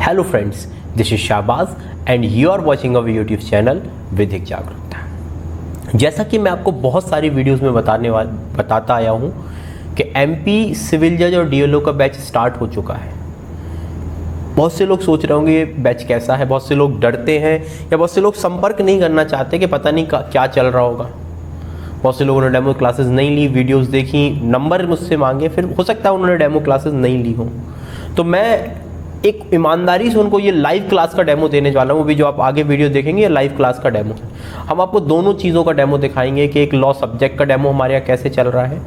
Hello friends, this is Shahbaz and you are watching our YouTube channel Vidhik Jagrukta. जैसा कि मैं आपको बहुत सारी वीडियोस में बताता आया हूँ कि एमपी सिविल जज और डीएलओ का बैच स्टार्ट हो चुका है। बहुत से लोग सोच रहे होंगे ये बैच कैसा है, बहुत से लोग डरते हैं या बहुत से लोग संपर्क नहीं करना चाहते कि पता नहीं क्या चल रहा होगा। बहुत से लोगों ने डेमो क्लासेस नहीं ली, वीडियोस देखी, नंबर मुझसे मांगे, फिर हो सकता है उन्होंने डेमो क्लासेस नहीं ली हों। तो मैं एक ईमानदारी से उनको ये लाइव क्लास का डेमो देने वाला हूँ। वो भी जो आप आगे वीडियो देखेंगे ये लाइव क्लास का डेमो है। हम आपको दोनों चीज़ों का डेमो दिखाएंगे कि एक लॉ सब्जेक्ट का डेमो हमारे यहाँ कैसे चल रहा है,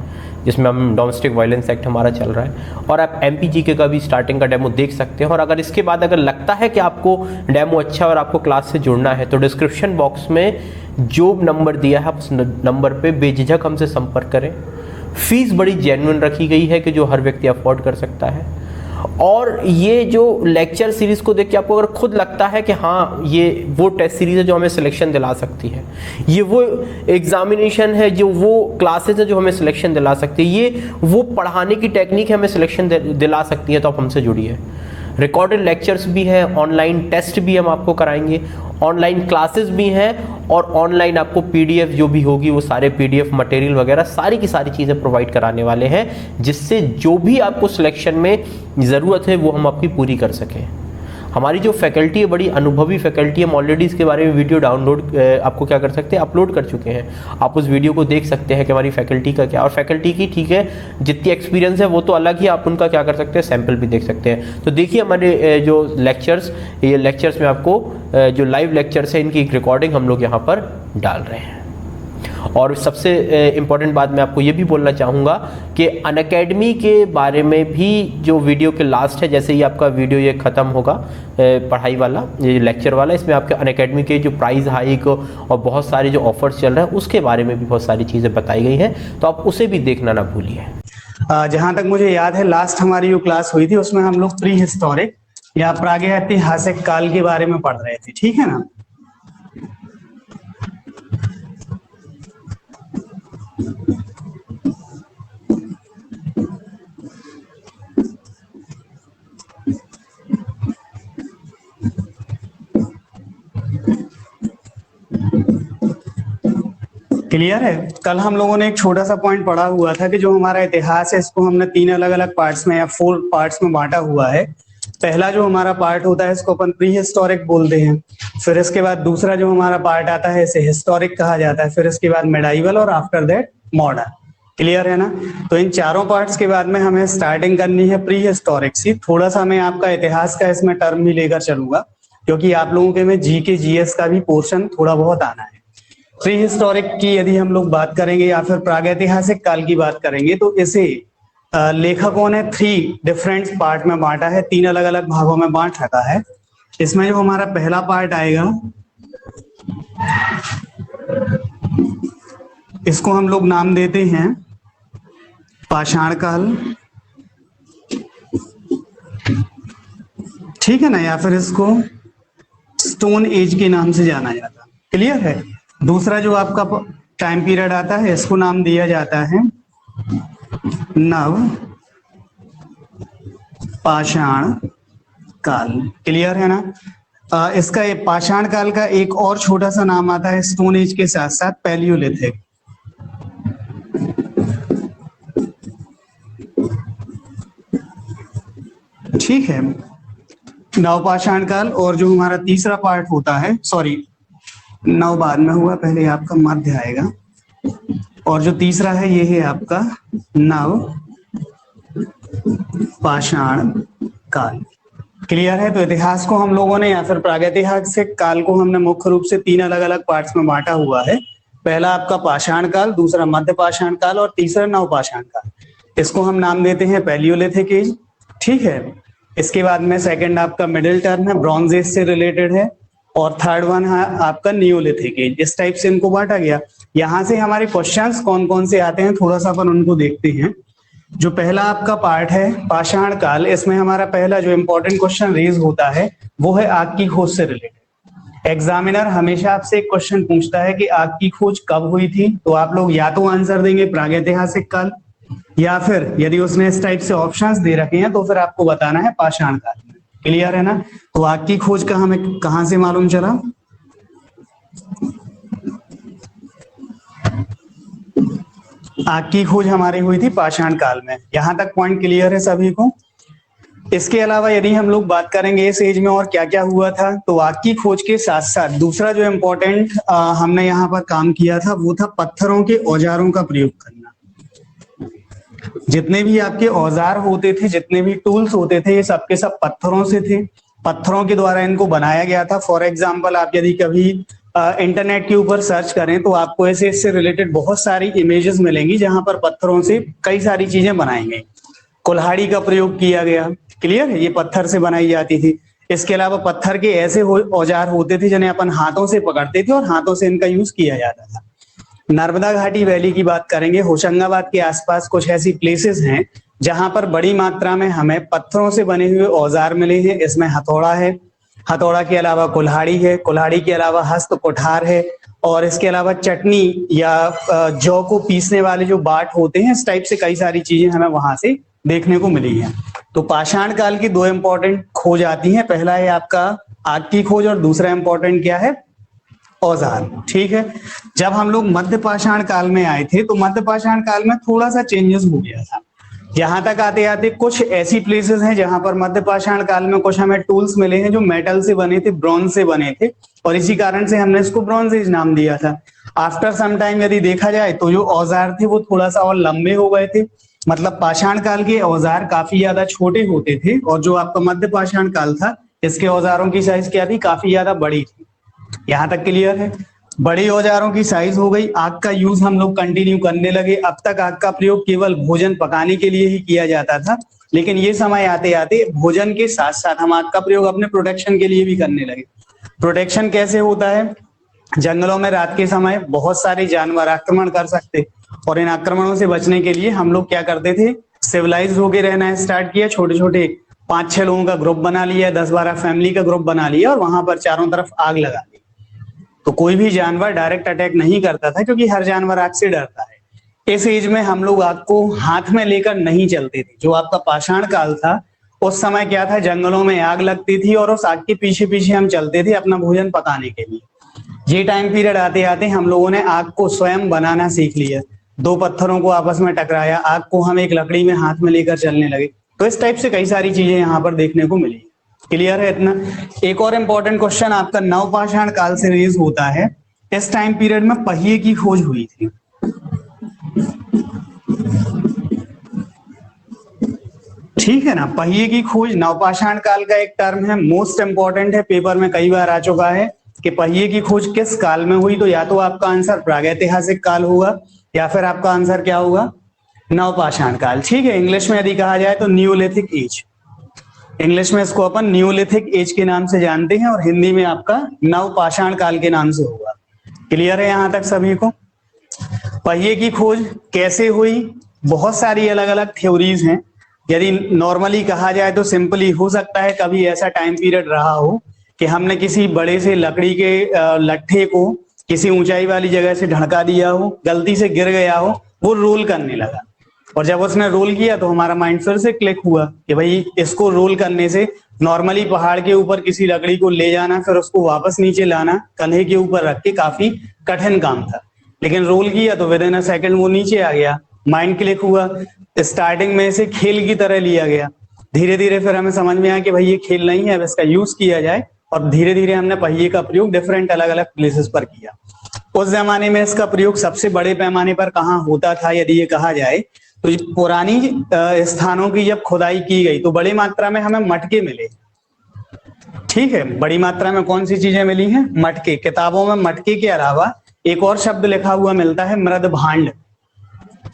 जिसमें हम डोमेस्टिक वायलेंस एक्ट हमारा चल रहा है, और आप एमपीजीके का भी स्टार्टिंग का डेमो देख सकते हैं। और अगर इसके बाद अगर लगता है कि आपको डेमो अच्छा और आपको क्लास से जुड़ना है तो डिस्क्रिप्शन बॉक्स में जो नंबर दिया है उस नंबर पे बेझिझक हमसे संपर्क करें। फीस बड़ी जेन्युइन रखी गई है कि जो हर व्यक्ति अफोर्ड कर सकता है। और ये जो लेक्चर सीरीज को देख के आपको अगर खुद लगता है कि हाँ ये वो टेस्ट सीरीज है जो हमें सिलेक्शन दिला सकती है, ये वो एग्जामिनेशन है जो वो क्लासेस है जो हमें सिलेक्शन दिला सकती है, ये वो पढ़ाने की टेक्निक है हमें सिलेक्शन दिला सकती है, तो आप हमसे जुड़िए। रिकॉर्डेड लेक्चर्स भी हैं, ऑनलाइन टेस्ट भी हम आपको कराएंगे, ऑनलाइन क्लासेस भी हैं, और ऑनलाइन आपको पीडीएफ जो भी होगी वो सारे पीडीएफ मटेरियल वगैरह सारी की सारी चीज़ें प्रोवाइड कराने वाले हैं, जिससे जो भी आपको सिलेक्शन में ज़रूरत है वो हम आपकी पूरी कर सकें। हमारी जो फैकल्टी है बड़ी अनुभवी फैकल्टी है। हम ऑलरेडी इसके बारे में वीडियो डाउनलोड आपको क्या कर सकते हैं, अपलोड कर चुके हैं। आप उस वीडियो को देख सकते हैं कि हमारी फैकल्टी का क्या, और फैकल्टी की ठीक है जितनी एक्सपीरियंस है वो तो अलग ही, आप उनका क्या कर सकते हैं, सैंपल भी देख सकते हैं। तो देखिए हमारे जो लेक्चर्स, ये लेक्चर्स में आपको जो लाइव लेक्चर्स है इनकी एक रिकॉर्डिंग हम लोग यहाँ पर डाल रहे हैं। और सबसे इम्पॉर्टेंट बात मैं आपको ये भी बोलना चाहूँगा कि अनअकैडमी के बारे में भी जो वीडियो के लास्ट है, जैसे ही आपका वीडियो ये ख़त्म होगा पढ़ाई वाला, ये लेक्चर वाला, इसमें आपके अनअकैडमी के जो प्राइस हाइक और बहुत सारे जो ऑफर्स चल रहे हैं उसके बारे में भी बहुत सारी चीज़ें बताई गई हैं, तो आप उसे भी देखना ना भूलिए। जहाँ तक मुझे याद है लास्ट हमारी जो क्लास हुई थी उसमें हम लोग प्री हिस्टोरिक या प्रागैतिहासिक काल के बारे में पढ़ रहे थे, ठीक है ना। क्लियर है। कल हम लोगों ने एक छोटा सा पॉइंट पढ़ा हुआ था कि जो हमारा इतिहास है इसको हमने 3 अलग अलग पार्ट्स में या 4 पार्ट्स में बांटा हुआ है। पहला जो हमारा पार्ट होता है इसको अपन प्री हिस्टोरिक बोलते हैं। फिर इसके बाद दूसरा जो हमारा पार्ट आता है इसे हिस्टोरिक कहा जाता है। फिर इसके बाद मेडाइवल और आफ्टर दैट मॉडर्न। क्लियर है ना। तो इन चारों पार्ट्स के बाद में हमें स्टार्टिंग करनी है प्री हिस्टोरिक से। थोड़ा सा मैं आपका इतिहास का इसमें टर्म भी लेकर चलूंगा क्योंकि आप लोगों के में जीके जीएस का भी पोर्शन थोड़ा बहुत आना है। प्री हिस्टोरिक की यदि हम लोग बात करेंगे या फिर प्रागैतिहासिक काल की बात करेंगे तो इसे लेखकों ने 3 डिफरेंट पार्ट में बांटा है, 3 अलग अलग भागों में बांट रखा है। इसमें जो हमारा पहला पार्ट आएगा इसको हम लोग नाम देते हैं पाषाण काल, ठीक है ना, या फिर इसको स्टोन एज के नाम से जाना जाता है। क्लियर है। दूसरा जो आपका टाइम पीरियड आता है इसको नाम दिया जाता है नव पाषाण काल। क्लियर है ना। इसका पाषाण काल का एक और छोटा सा नाम आता है स्टोन एज के साथ साथ पैलियोलिथिक। ठीक है। नवपाषाण काल, और जो हमारा तीसरा पार्ट होता है, सॉरी नव बाद में हुआ, पहले आपका मध्य आएगा, और जो तीसरा है ये है आपका नव पाषाण काल। क्लियर है। तो इतिहास को हम लोगों ने या फिर प्रागैतिहासिक काल को हमने मुख्य रूप से 3 अलग अलग पार्ट्स में बांटा हुआ है। पहला आपका पाषाण काल, दूसरा मध्य पाषाण काल और तीसरा नवपाषाण काल। इसको हम नाम देते हैं पैलियोलिथिक एज। ठीक है। इसके बाद में सेकंड आपका मिडिल टर्म है, ब्रॉन्ज एज से रिलेटेड है, और थर्ड वन है आपका नियोलिथिक एज। इस टाइप से इनको बांटा गया। यहाँ से हमारे क्वेश्चंस कौन कौन से आते हैं थोड़ा सा अपन उनको देखते हैं। जो पहला आपका पार्ट है पाषाण काल, इसमें हमारा पहला जो इंपॉर्टेंट क्वेश्चन रेज होता है वो है आग की खोज से रिलेटेड। एग्जामिनर हमेशा आपसे एक क्वेश्चन पूछता है कि आग की खोज कब हुई थी, तो आप लोग या तो आंसर देंगे प्रागैतिहासिक काल या फिर यदि उसने इस टाइप से ऑप्शंस दे रखे हैं तो फिर आपको बताना है पाषाण काल में। क्लियर है ना? तो आग की खोज का हमें कहां से मालूम चला? आग की खोज हमारी हुई थी पाषाण काल में। यहां तक पॉइंट क्लियर है सभी को? इसके अलावा यदि हम लोग बात करेंगे इस एज में और क्या क्या हुआ था, तो आग की खोज के साथ साथ दूसरा जो इम्पोर्टेंट हमने यहाँ पर काम किया था वो था पत्थरों के औजारों का प्रयोग करना। जितने भी आपके औजार होते थे, जितने भी टूल्स होते थे, ये सब के सब पत्थरों से थे। पत्थरों के द्वारा इनको बनाया गया था। फॉर एग्जाम्पल आप यदि कभी इंटरनेट के ऊपर सर्च करें तो आपको ऐसे इससे रिलेटेड बहुत सारी इमेजेस मिलेंगी जहां पर पत्थरों से कई सारी चीजें बनाई गई। कुल्हाड़ी का प्रयोग किया गया। क्लियर है? ये पत्थर से बनाई जाती थी। इसके अलावा पत्थर के ऐसे औजार होते थे जिन्हें अपन हाथों से पकड़ते थे और हाथों से इनका यूज किया जाता था। नर्मदा घाटी वैली की बात करेंगे, होशंगाबाद के आसपास कुछ ऐसी प्लेसेस हैं जहां पर बड़ी मात्रा में हमें पत्थरों से बने हुए औजार मिले हैं। इसमें हथौड़ा है, हथौड़ा के अलावा कुल्हाड़ी है, कुल्हाड़ी के अलावा हस्त कुठार है, और इसके अलावा चटनी या जौ को पीसने वाले जो बाट होते हैं, इस टाइप से कई सारी चीजें हमें वहां से देखने को मिली है। तो पाषाण काल की दो इंपॉर्टेंट खोज आती हैं। पहला है आपका आग की खोज और दूसरा इंपॉर्टेंट क्या है? औजार। ठीक है। जब हम लोग मध्य पाषाण काल में आए थे तो मध्य पाषाण काल में थोड़ा सा चेंजेस हो गया था। यहाँ तक आते आते कुछ ऐसी प्लेसेस हैं जहां पर मध्य पाषाण काल में कुछ हमें टूल्स मिले हैं जो मेटल से बने थे, ब्रॉन्ज से बने थे, और इसी कारण से हमने इसको ब्रॉन्ज एज नाम दिया था। आफ्टर सम टाइम यदि देखा जाए तो जो औजार थे वो थोड़ा सा और लंबे हो गए थे। मतलब पाषाण काल के औजार काफी ज्यादा छोटे होते थे, और जो आपका मध्य पाषाण काल था इसके औजारों की साइज क्या थी? काफी ज्यादा बड़ी थी। यहां तक क्लियर है? बड़ी औजारों की साइज हो गई। आग का यूज हम लोग कंटिन्यू करने लगे। अब तक आग का प्रयोग केवल भोजन पकाने के लिए ही किया जाता था, लेकिन ये समय आते आते भोजन के साथ साथ हम आग का प्रयोग अपने प्रोटेक्शन के लिए भी करने लगे। प्रोटेक्शन कैसे होता है? जंगलों में रात के समय बहुत सारे जानवर आक्रमण कर सकते, और इन आक्रमणों से बचने के लिए हम लोग क्या करते थे? सिविलाइज होके रहना स्टार्ट किया। छोटे छोटे 5-6 लोगों का ग्रुप बना लिया, 10-12 फैमिली का ग्रुप बना लिया, और वहां पर चारों तरफ आग लगा दी। तो कोई भी जानवर डायरेक्ट अटैक नहीं करता था, क्योंकि हर जानवर आग से डरता है। इस एज में हम लोग आग को हाथ में लेकर नहीं चलते थे। जो आपका पाषाण काल था उस समय क्या था? जंगलों में आग लगती थी और उस आग के पीछे पीछे हम चलते थे अपना भोजन पकाने के लिए। ये टाइम पीरियड आते आते हम लोगों ने आग को स्वयं बनाना सीख लिया। दो पत्थरों को आपस में टकराया, आग को हम एक लकड़ी में हाथ में लेकर चलने लगे। तो इस टाइप से कई सारी चीजें यहाँ पर देखने को मिली। क्लियर है इतना? एक और इम्पोर्टेंट क्वेश्चन आपका नवपाषाण काल से रेज होता है। इस टाइम पीरियड में पहिए की खोज हुई थी। ठीक है ना? पहिए की खोज नवपाषाण काल का एक टर्म है, मोस्ट इंपॉर्टेंट है, पेपर में कई बार आ चुका है कि पहिए की खोज किस काल में हुई। तो या तो आपका आंसर प्रागैतिहासिक काल होगा, या फिर आपका आंसर क्या होगा? नवपाषाण काल। ठीक है। इंग्लिश में यदि कहा जाए तो न्यूलिथिक एज। इंग्लिश में इसको अपन न्यूलिथिक एज के नाम से जानते हैं, और हिंदी में आपका नवपाषाण काल के नाम से होगा। क्लियर है यहां तक सभी को? पहिए की खोज कैसे हुई? बहुत सारी अलग अलग थ्योरीज हैं। यदि नॉर्मली कहा जाए तो सिंपली हो सकता है कभी ऐसा टाइम पीरियड रहा हो कि हमने किसी बड़े से लकड़ी के लट्ठे को किसी ऊंचाई वाली जगह से ढड़का दिया हो, गलती से गिर गया हो, वो रोल करने लगा, और जब उसने रोल किया तो हमारा माइंड फिर से क्लिक हुआ कि भाई इसको रोल करने से नॉर्मली पहाड़ के ऊपर किसी लकड़ी को ले जाना फिर उसको वापस नीचे लाना कंधे के ऊपर रख के काफी कठिन काम था, लेकिन रोल किया तो विद इन अ सेकंड वो नीचे आ गया। माइंड क्लिक हुआ। स्टार्टिंग में इसे खेल की तरह लिया गया, धीरे धीरे फिर हमें समझ में आया कि भाई ये खेल नहीं है, अब इसका यूज किया जाए, और धीरे धीरे हमने पहिए का प्रयोग डिफरेंट अलग अलग प्लेसेस पर किया। उस जमाने में इसका प्रयोग सबसे बड़े पैमाने पर कहाँ होता था यदि ये कहा जाए तो पुरानी स्थानों की जब खुदाई की गई तो बड़ी मात्रा में हमें मटके मिले। ठीक है, बड़ी मात्रा में कौन सी चीजें मिली हैं? मटके। किताबों में मटके के अलावा एक और शब्द लिखा हुआ मिलता है, मृदभांड।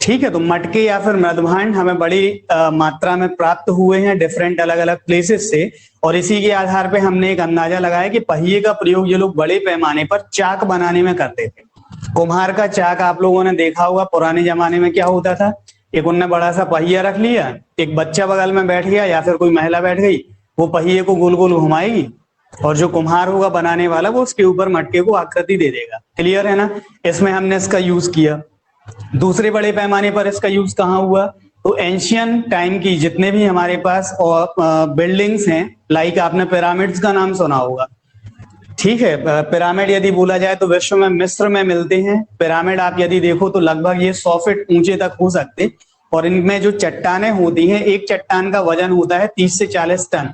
ठीक है, तो मटके या फिर मृदभांड हमें बड़ी मात्रा में प्राप्त हुए हैं डिफरेंट अलग अलग प्लेसेस से, और इसी के आधार पे हमने एक अंदाजा लगाया कि पहिए का प्रयोग ये लोग बड़े पैमाने पर चाक बनाने में करते थे। कुम्हार का चाक आप लोगों ने देखा होगा, पुराने जमाने में क्या होता था, एक उनने बड़ा सा पहिया रख लिया, एक बच्चा बगल में बैठ गया या फिर कोई महिला बैठ गई, वो पहिए को गोल गोल घुमाएगी, और जो कुम्हार होगा बनाने वाला वो उसके ऊपर मटके को आकृति दे देगा। क्लियर है ना? इसमें हमने इसका यूज किया। दूसरे बड़े पैमाने पर इसका यूज कहाँ हुआ? तो एंशियन टाइम की जितने भी हमारे पास बिल्डिंग्स हैं, लाइक आपने पिरामिड्स का नाम सुना होगा, ठीक है। पिरामिड यदि बोला जाए तो विश्व में मिस्र में मिलते हैं। पिरामिड आप यदि देखो तो लगभग ये 100 फीट ऊंचे तक हो सकते, और इनमें जो चट्टानें होती हैं, एक चट्टान का वजन होता है 30 से 40 टन,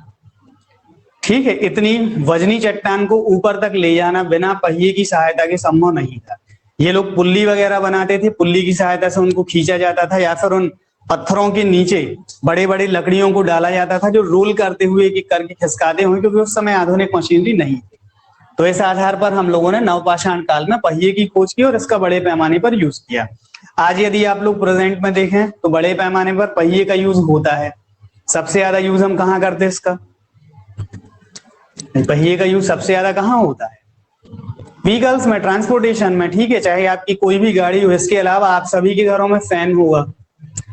ठीक है। इतनी वजनी चट्टान को ऊपर तक ले जाना बिना पहिए की सहायता के संभव नहीं था। ये लोग पुल्ली वगैरह बनाते थे, पुल्ली की सहायता से उनको खींचा जाता था, या फिर उन पत्थरों के नीचे बड़े बड़े लकड़ियों को डाला जाता था जो रोल करते हुए कि करके खिसकाते हुए, क्योंकि उस समय आधुनिक मशीनरी नहीं थी। तो इस आधार पर हम लोगों ने नवपाषाण काल में पहिए की खोज की और इसका बड़े पैमाने पर यूज किया। आज यदि आप लोग प्रेजेंट में देखें तो बड़े पैमाने पर पहिए का यूज होता है। सबसे ज्यादा यूज हम कहाँ करते हैं इसका? पहिए का यूज सबसे ज्यादा कहाँ होता है? व्हीकल्स में, ट्रांसपोर्टेशन में, ठीक है। चाहे आपकी कोई भी गाड़ी हो, इसके अलावा आप सभी के घरों में फैन होगा,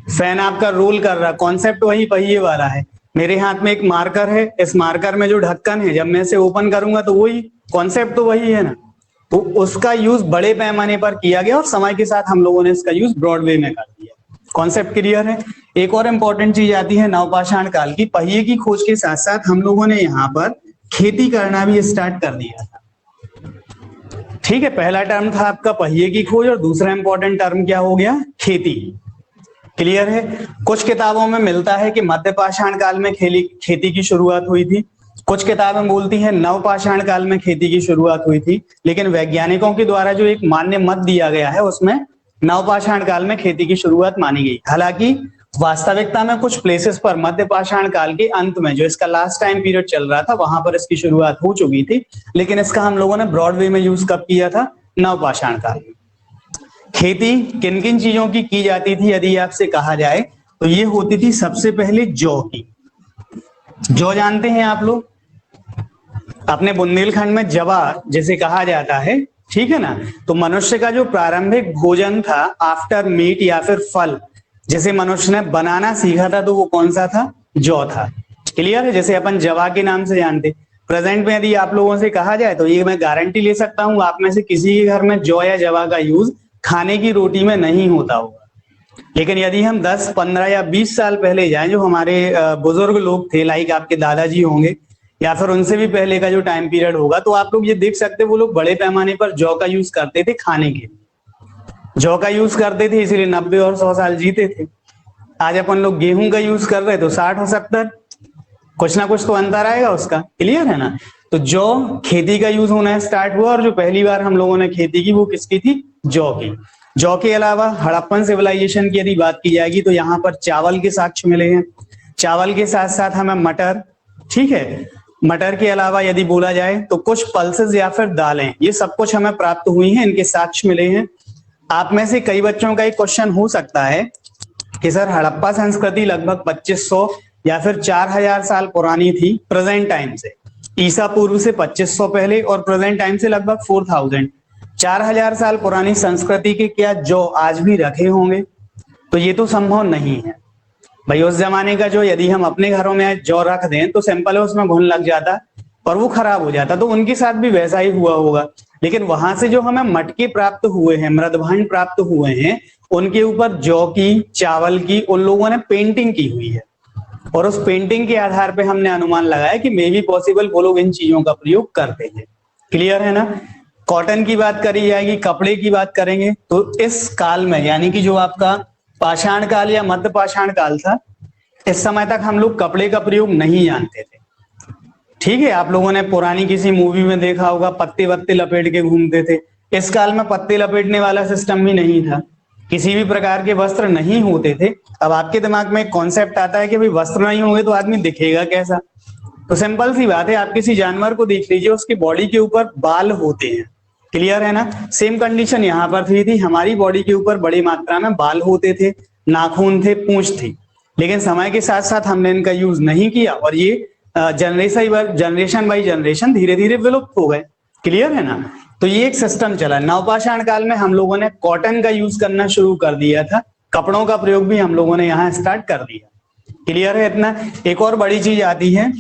फैन आपका रोल कर रहा, कॉन्सेप्ट वही पहिए वाला है। मेरे हाथ में एक मार्कर है, इस मार्कर में जो ढक्कन है, जब मैं इसे ओपन करूंगा तो वही कॉन्सेप्ट तो वही है ना। तो उसका यूज बड़े पैमाने पर किया गया और समय के साथ हम लोगों ने इसका यूज ब्रॉड वे में कर दिया। कॉन्सेप्ट क्लियर है? एक और इंपॉर्टेंट चीज आती है नवपाषाण काल की। पहिए की खोज के साथ साथ हम लोगों ने यहाँ पर खेती करना भी स्टार्ट कर दिया था, ठीक है। पहला टर्म था आपका पहिए की खोज और दूसरा इंपॉर्टेंट टर्म क्या हो गया? खेती। क्लियर है? कुछ किताबों में मिलता है कि मध्यपाषाण काल में खेती की शुरुआत हुई थी, कुछ किताबें बोलती हैं नवपाषाण काल में खेती की शुरुआत हुई थी, लेकिन वैज्ञानिकों के द्वारा जो एक मान्य मत दिया गया है उसमें नवपाषाण काल में खेती की शुरुआत मानी गई। हालांकि वास्तविकता में कुछ प्लेसेस पर मध्यपाषाण काल के अंत में, जो इसका लास्ट टाइम पीरियड चल रहा था, वहां पर इसकी शुरुआत हो चुकी थी, लेकिन इसका हम लोगों ने ब्रॉड वे में यूज कब किया था? नवपाषाण काल में। खेती किन किन चीजों की जाती थी यदि आपसे कहा जाए तो ये होती थी सबसे पहले जौ की। जौ जानते हैं आप लोग? अपने बुंदेलखंड में जवार जिसे कहा जाता है, ठीक है ना। तो मनुष्य का जो प्रारंभिक भोजन था आफ्टर मीट या फिर फल, जिसे मनुष्य ने बनाना सीखा था, तो वो कौन सा था? जौ था। क्लियर है? जैसे अपन जवा के नाम से जानते। प्रेजेंट में यदि आप लोगों से कहा जाए तो ये मैं गारंटी ले सकता हूं आप में से किसी के घर में जौ या जवा का यूज खाने की रोटी में नहीं होता होगा। लेकिन यदि हम 10, 15 या 20 साल पहले जाएं, जो हमारे बुजुर्ग लोग थे, लाइक आपके दादाजी होंगे या फिर उनसे भी पहले का जो टाइम पीरियड होगा, तो आप लोग ये देख सकते वो लोग बड़े पैमाने पर जौ का यूज करते थे खाने के। जौ का यूज करते थे इसीलिए 90 और 100 साल जीते थे। आज अपन लोग गेहूं का यूज कर रहे तो 60 और 70, कुछ ना कुछ तो अंतर आएगा उसका। क्लियर है ना? तो जौ खेती का यूज होना स्टार्ट हुआ और जो पहली बार हम लोगों ने खेती की वो किसकी थी? जौ की। जौ के अलावा हड़प्पन सिविलाइजेशन की यदि बात की जाएगी तो यहाँ पर चावल के साक्ष्य मिले हैं। चावल के साथ साथ हमें मटर, ठीक है, मटर के अलावा यदि बोला जाए तो कुछ पल्सेस या फिर दालें, ये सब कुछ हमें प्राप्त हुई हैं, इनके साक्ष्य मिले हैं। आप में से कई बच्चों का एक क्वेश्चन हो सकता है कि सर हड़प्पा संस्कृति लगभग 2500 या फिर 4000 साल पुरानी थी प्रेजेंट टाइम से, ईसा पूर्व से 2500 पहले और प्रेजेंट टाइम से लगभग 4000, 4000 साल पुरानी संस्कृति के क्या जौ आज भी रखे होंगे? तो ये तो संभव नहीं है भाई। उस जमाने का जो यदि हम अपने घरों में जौ रख दें तो सिंपल है उसमें घुन लग जाता और वो खराब हो जाता, तो उनके साथ भी वैसा ही हुआ होगा। लेकिन वहां से जो हमें मटके प्राप्त हुए हैं, मृदभांड प्राप्त हुए हैं, उनके ऊपर जौ की, चावल की उन लोगों ने पेंटिंग की हुई है और उस पेंटिंग के आधार पे हमने अनुमान लगाया कि मे बी पॉसिबल वो लोग इन चीजों का प्रयोग करते थे। क्लियर है ना? कॉटन की बात करी जाएगी, कपड़े की बात करेंगे तो इस काल में, यानी कि जो आपका पाषाण काल या मध्य पाषाण काल था, इस समय तक हम लोग कपड़े का प्रयोग नहीं जानते थे। ठीक है, आप लोगों ने पुरानी किसी मूवी में देखा होगा पत्ते वत्ते लपेट के घूमते थे। इस काल में पत्ते लपेटने वाला सिस्टम भी नहीं था, किसी भी प्रकार के वस्त्र नहीं होते थे। अब आपके दिमाग में एक कॉन्सेप्ट आता है कि भाई वस्त्र नहीं होंगे तो आदमी दिखेगा कैसा? तो सिंपल सी बात है, आप किसी जानवर को देख लीजिए, उसकी बॉडी के ऊपर बाल होते हैं। क्लियर है ना? सेम कंडीशन यहाँ पर थी, हमारी बॉडी के ऊपर बड़ी मात्रा में बाल होते थे, नाखून थे, पूंछ थी, लेकिन समय के साथ साथ हमने इनका यूज नहीं किया और ये जनरेशन बाई जनरेशन धीरे धीरे विलुप्त हो गए। क्लियर है ना? तो ये एक सिस्टम चला। नवपाषाण काल में हम लोगों ने कॉटन का यूज करना शुरू कर दिया था, कपड़ों का प्रयोग भी हम लोगों ने यहाँ स्टार्ट कर दिया। क्लियर है इतना? एक और बड़ी चीज आती है,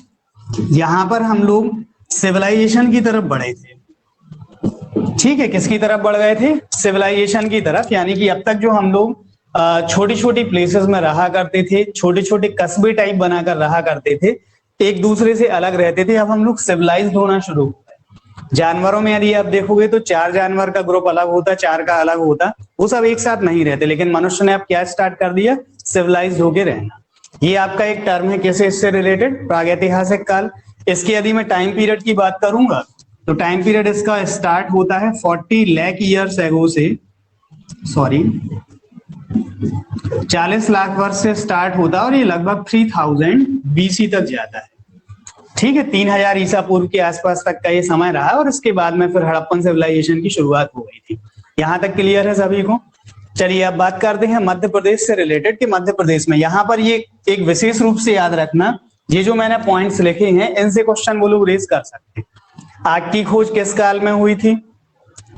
यहाँ पर हम लोग सिविलाइजेशन की तरफ बढ़े थे। ठीक है, किसकी तरफ बढ़ गए थे? सिविलाइजेशन की तरफ। यानी कि अब तक जो हम लोग छोटी छोटी प्लेसेस में रहा करते थे, छोटे छोटे कस्बे टाइप बनाकर रहा करते थे, एक दूसरे से अलग रहते थे, अब हम लोग सिविलाइज्ड होना शुरू हो गए। जानवरों में यदि आप देखोगे तो 4 जानवर का ग्रुप अलग होता, 4 का अलग होता, वो सब एक साथ नहीं रहते, लेकिन मनुष्य ने अब क्या स्टार्ट कर दिया? सिविलाइज्ड होके रहना। ये आपका एक टर्म है, कैसे इससे रिलेटेड? प्रागैतिहासिक काल। इसके यदि मैं टाइम पीरियड की बात करूंगा तो टाइम पीरियड इसका स्टार्ट होता है 40 लाख ईयर्स एगो से, 40 लाख वर्ष से स्टार्ट होता है और ये लगभग 3000 बीसी तक जाता है। ठीक है, 3000 ईसा पूर्व के आसपास तक का ये समय रहा और इसके बाद में फिर हड़प्पन सिविलाइजेशन की शुरुआत हो गई थी। यहां तक क्लियर है सभी को? चलिए अब बात करते हैं मध्य प्रदेश से रिलेटेड कि मध्य प्रदेश में यहाँ पर ये एक विशेष रूप से याद रखना, ये जो मैंने पॉइंट्स लिखे हैं इनसे क्वेश्चन वो लोग रेज कर सकते हैं। आग की खोज किस काल में हुई थी?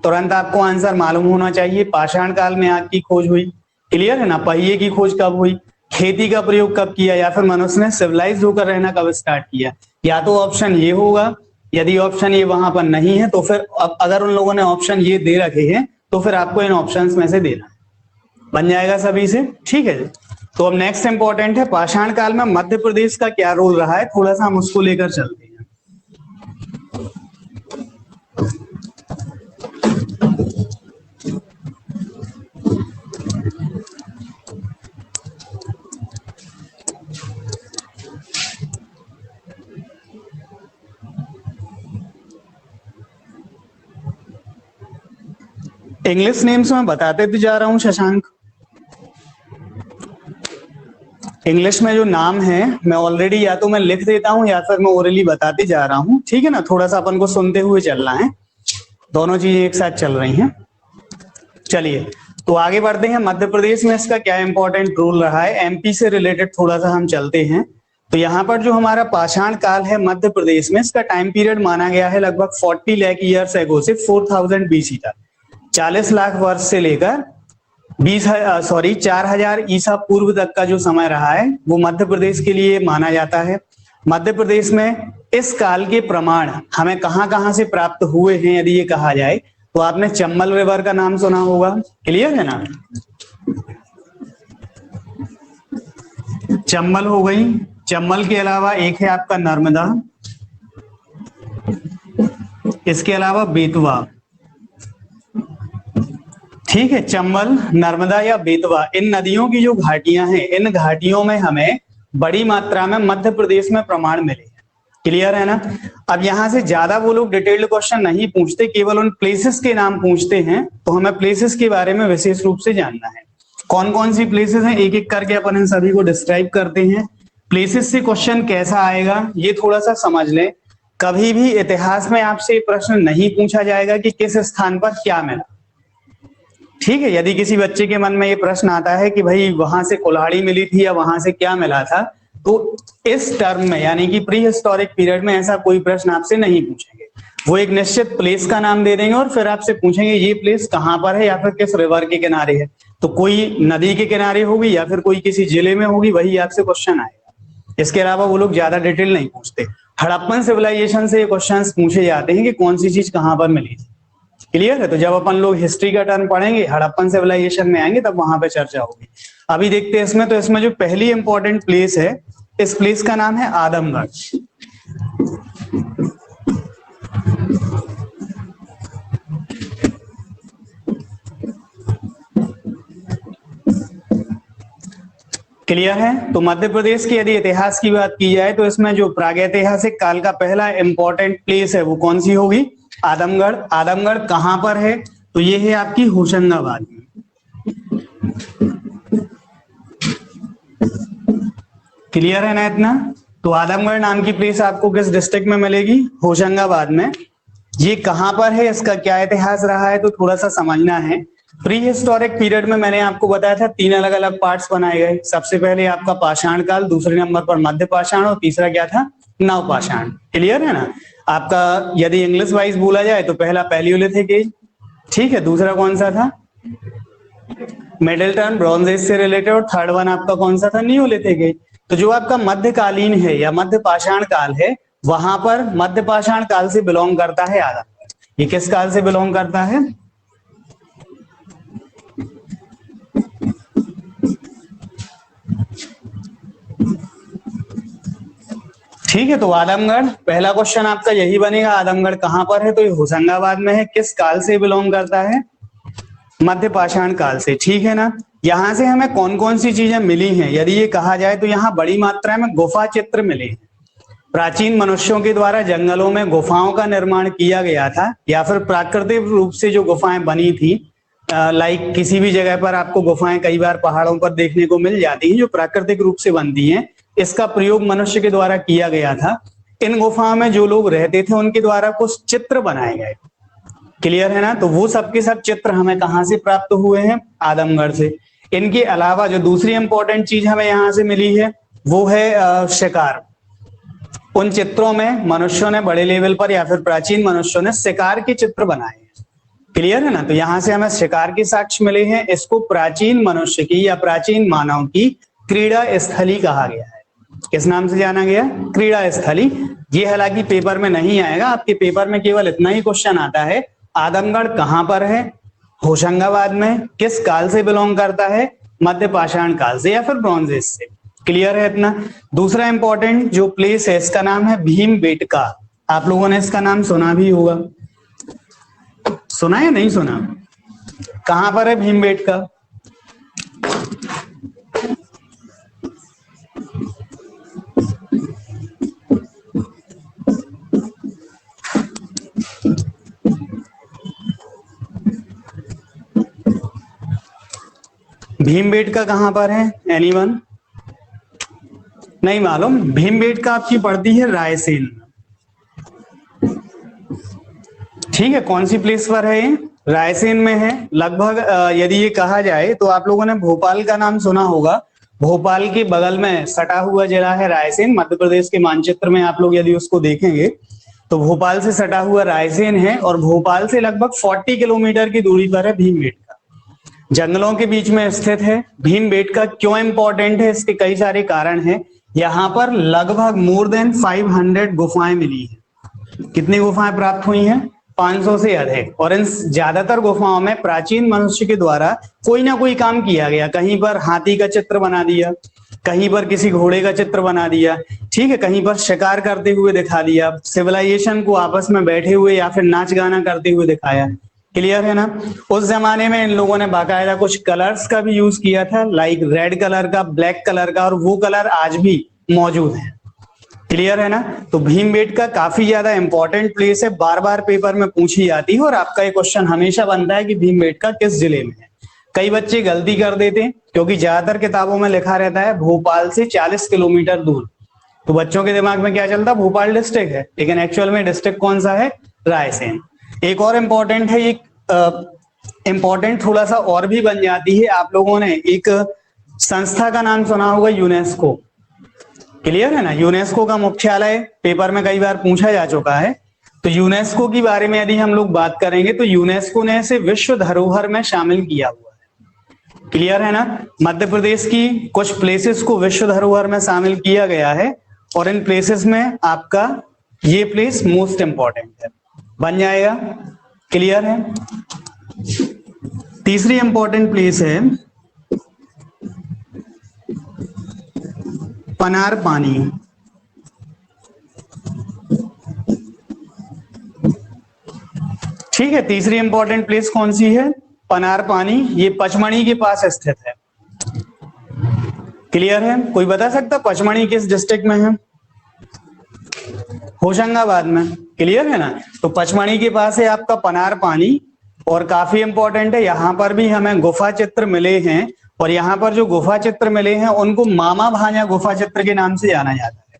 तुरंत आपको आंसर मालूम होना चाहिए। पाषाण काल में आग की खोज हुई। क्लियर है ना? पहिए की खोज कब हुई? खेती का प्रयोग कब किया? या फिर मनुष्य ने सिविलाइज्ड होकर रहना कब स्टार्ट किया? या तो ऑप्शन ये होगा, यदि ऑप्शन ये वहां पर नहीं है तो फिर अगर उन लोगों ने ऑप्शन ये दे रखे हैं तो फिर आपको इन ऑप्शंस में से देना है। बन जाएगा सभी से? ठीक है। तो अब नेक्स्ट इंपॉर्टेंट है, पाषाण काल में मध्य प्रदेश का क्या रोल रहा है, थोड़ा सा हम उसको लेकर चलते हैं। इंग्लिश नेम्स में बताते तो जा रहा हूं शशांक। इंग्लिश में जो नाम है मैं ऑलरेडी या तो मैं लिख देता हूं या फिर मैं ओरली बताते जा रहा हूं। ठीक है ना? थोड़ा सा अपन को सुनते हुए चलना है, दोनों चीजें एक साथ चल रही हैं। चलिए तो आगे बढ़ते हैं। मध्य प्रदेश में इसका क्या इंपॉर्टेंट रोल रहा है, एमपी से रिलेटेड थोड़ा सा हम चलते हैं। तो यहाँ पर जो हमारा पाषाण काल है मध्य प्रदेश में, इसका टाइम पीरियड माना गया है लगभग 40 लाख ईयर्स एगो से 4000 बीसी तक। 40 लाख वर्ष से लेकर 4000 ईसा पूर्व तक का जो समय रहा है वो मध्य प्रदेश के लिए माना जाता है। मध्य प्रदेश में इस काल के प्रमाण हमें कहां कहां से प्राप्त हुए हैं यदि ये कहा जाए तो आपने चंबल रिवर का नाम सुना होगा। क्लियर है ना? चंबल हो गई। चंबल के अलावा एक है आपका नर्मदा, इसके अलावा बेतवा। ठीक है, चंबल, नर्मदा या बेतवा, इन नदियों की जो घाटियां हैं, इन घाटियों में हमें बड़ी मात्रा में मध्य प्रदेश में प्रमाण मिले। क्लियर है ना? अब यहां से ज्यादा वो लोग डिटेल्ड क्वेश्चन नहीं पूछते, केवल उन प्लेसेस के नाम पूछते हैं। तो हमें प्लेसेस के बारे में विशेष रूप से जानना है। कौन कौन सी प्लेसेस हैं एक एक करके अपन इन सभी को डिस्क्राइब करते हैं। प्लेसेस से क्वेश्चन कैसा आएगा ये थोड़ा सा समझ लें। कभी भी इतिहास में आपसे प्रश्न नहीं पूछा जाएगा कि किस स्थान पर क्या मिला। ठीक है, यदि किसी बच्चे के मन में ये प्रश्न आता है कि भाई वहां से कुल्हाड़ी मिली थी या वहां से क्या मिला था, तो इस टर्म में यानी कि प्री हिस्टोरिक पीरियड में ऐसा कोई प्रश्न आपसे नहीं पूछेंगे। वो एक निश्चित प्लेस का नाम दे देंगे और फिर आपसे पूछेंगे ये प्लेस कहां पर है या फिर किस रिवर के किनारे है। तो कोई नदी के किनारे होगी या फिर कोई किसी जिले में होगी, वही आपसे क्वेश्चन आएगा। इसके अलावा वो लोग ज्यादा डिटेल नहीं पूछते। हड़प्पन सिविलाइजेशन से क्वेश्चन पूछे जाते हैं कि कौन सी चीज कहां पर मिली थी। क्लियर है? तो जब अपन लोग हिस्ट्री का टर्म पढ़ेंगे, हड़प्पन सिविलाइजेशन में आएंगे, तब वहां पे चर्चा होगी। अभी देखते हैं इसमें। तो इसमें जो पहली इंपॉर्टेंट प्लेस है, इस प्लेस का नाम है आदमगढ़। क्लियर है? तो मध्य प्रदेश की यदि इतिहास की बात की जाए तो इसमें जो प्रागैतिहासिक काल का पहला इंपॉर्टेंट प्लेस है वो कौन सी होगी? आदमगढ़। आदमगढ़ कहां पर है? तो ये है आपकी होशंगाबाद में। क्लियर है ना इतना? तो आदमगढ़ नाम की प्लेस आपको किस डिस्ट्रिक्ट में मिलेगी? होशंगाबाद में। ये कहां पर है, इसका क्या इतिहास रहा है, तो थोड़ा सा समझना है। प्री हिस्टोरिक पीरियड में मैंने आपको बताया था 3 अलग अलग पार्ट्स बनाए गए। सबसे पहले आपका पाषाण काल, दूसरे नंबर पर मध्य पाषाण और तीसरा क्या था? नव पाषाण। क्लियर है ना? आपका यदि इंग्लिश वाइज बोला जाए तो पहला पैलियोलिथिक एज, ठीक है, दूसरा कौन सा था? मिडिल टर्न, ब्रॉन्ज एज से रिलेटेड, और थर्ड वन आपका कौन सा था? Neolithic age. तो जो आपका मध्यकालीन है या मध्य पाषाण काल है, वहां पर मध्य पाषाण काल से बिलोंग करता है आदमगढ़। ये किस काल से बिलोंग करता है? ठीक है, तो आदमगढ़, पहला क्वेश्चन आपका यही बनेगा, आदमगढ़ कहां पर है? तो ये होशंगाबाद में है। किस काल से बिलोंग करता है? मध्य पाषाण काल से। ठीक है ना। यहां से हमें कौन कौन सी चीजें मिली हैं यदि ये कहा जाए तो यहाँ बड़ी मात्रा में गुफा चित्र मिले हैं। प्राचीन मनुष्यों के द्वारा जंगलों में गुफाओं का निर्माण किया गया था, या फिर प्राकृतिक रूप से जो गुफाएं बनी थी, लाइक किसी भी जगह पर आपको गुफाएं कई बार पहाड़ों पर देखने को मिल जाती हैं जो प्राकृतिक रूप से बनती हैं। इसका प्रयोग मनुष्य के द्वारा किया गया था। इन गुफाओं में जो लोग रहते थे उनके द्वारा कुछ चित्र बनाए गए। क्लियर है ना। तो वो सब के सब चित्र हमें कहां से प्राप्त हुए हैं? आदमगढ़ से। इनके अलावा जो दूसरी इंपॉर्टेंट चीज हमें यहां से मिली है वो है शिकार। उन चित्रों में मनुष्यों ने बड़े लेवल पर या फिर प्राचीन मनुष्यों ने शिकार के चित्र बनाए हैं। क्लियर है ना। तो यहां से हमें शिकार के साक्ष्य मिले हैं। इसको प्राचीन मनुष्य की या प्राचीन मानव की क्रीड़ा स्थली कहा गया है। किस नाम से जाना गया? क्रीड़ा स्थली। ये हालांकि पेपर में नहीं आएगा, आपके पेपर में केवल इतना ही क्वेश्चन आता है, आदमगढ़ कहां पर है? होशंगाबाद में। किस काल से बिलोंग करता है? मध्य पाषाण काल से या फिर ब्रॉन्ज एज से। क्लियर है इतना। दूसरा इंपॉर्टेंट जो प्लेस है इसका नाम है भीमबेटका। आप लोगों ने इसका नाम सुना भी होगा, सुना या नहीं सुना? कहां पर है भीमबेटका? भीमबेटका कहां पर है? एनीवन? नहीं मालूम। भीमबेटका आपकी पड़ती है रायसेन। ठीक है, कौन सी प्लेस पर है ये? रायसेन में है। लगभग यदि ये कहा जाए तो आप लोगों ने भोपाल का नाम सुना होगा। भोपाल के बगल में सटा हुआ जिला है रायसेन। मध्य प्रदेश के मानचित्र में आप लोग यदि उसको देखेंगे तो भोपाल से सटा हुआ रायसेन है, और भोपाल से लगभग 40 किलोमीटर की दूरी पर है भीमबेटका। जंगलों के बीच में स्थित है। भीमबेटका क्यों इंपॉर्टेंट है? इसके कई सारे कारण हैं। यहां पर लगभग मोर देन 500 गुफाएं मिली हैं। कितनी गुफाएं प्राप्त हुई हैं? 500 से अधिक। और इन ज्यादातर गुफाओं में प्राचीन मनुष्य के द्वारा कोई ना कोई काम किया गया। कहीं पर हाथी का चित्र बना दिया, कहीं पर किसी घोड़े का चित्र बना दिया, ठीक है, कहीं पर शिकार करते हुए दिखा दिया, सिविलाइजेशन को आपस में बैठे हुए या फिर नाच गाना करते हुए दिखाया। क्लियर है ना। उस जमाने में इन लोगों ने बाकायदा कुछ कलर्स का भी यूज किया था, लाइक रेड कलर का, ब्लैक कलर का, और वो कलर आज भी मौजूद है। क्लियर है ना। तो भीमबेटका काफी ज्यादा इंपॉर्टेंट प्लेस है, बार बार पेपर में पूछी जाती है, और आपका ये क्वेश्चन हमेशा बनता है कि भीमबेटका किस जिले में है। कई बच्चे गलती कर देते हैं क्योंकि ज्यादातर किताबों में लिखा रहता है भोपाल से 40 किलोमीटर दूर, तो बच्चों के दिमाग में क्या चलता है? भोपाल डिस्ट्रिक्ट है, लेकिन एक्चुअल में डिस्ट्रिक्ट कौन सा है? रायसेन। एक और इम्पोर्टेंट है, एक इम्पोर्टेंट थोड़ा सा और भी बन जाती है। आप लोगों ने एक संस्था का नाम सुना होगा, यूनेस्को। क्लियर है ना। यूनेस्को का मुख्यालय पेपर में कई बार पूछा जा चुका है। तो यूनेस्को के बारे में यदि हम लोग बात करेंगे तो यूनेस्को ने इसे विश्व धरोहर में शामिल किया हुआ है। क्लियर है ना। मध्य प्रदेश की कुछ प्लेसेस को विश्व धरोहर में शामिल किया गया है, और इन प्लेसेस में आपका ये प्लेस मोस्ट इंपॉर्टेंट है, बन जाएगा। क्लियर है। तीसरी इंपॉर्टेंट प्लेस है पनार पानी। ठीक है, तीसरी इंपॉर्टेंट प्लेस कौन सी है? पनार पानी। ये पचमढ़ी के पास स्थित है। क्लियर है। कोई बता सकता पचमढ़ी किस डिस्ट्रिक्ट में है? होशंगाबाद में। क्लियर है ना। तो पचमढ़ी के पास है आपका पनार पानी, और काफी इंपॉर्टेंट है। यहां पर भी हमें गुफा चित्र मिले हैं, और यहां पर जो गुफा चित्र मिले हैं उनको मामा भांजा गुफा चित्र के नाम से जाना जाता है।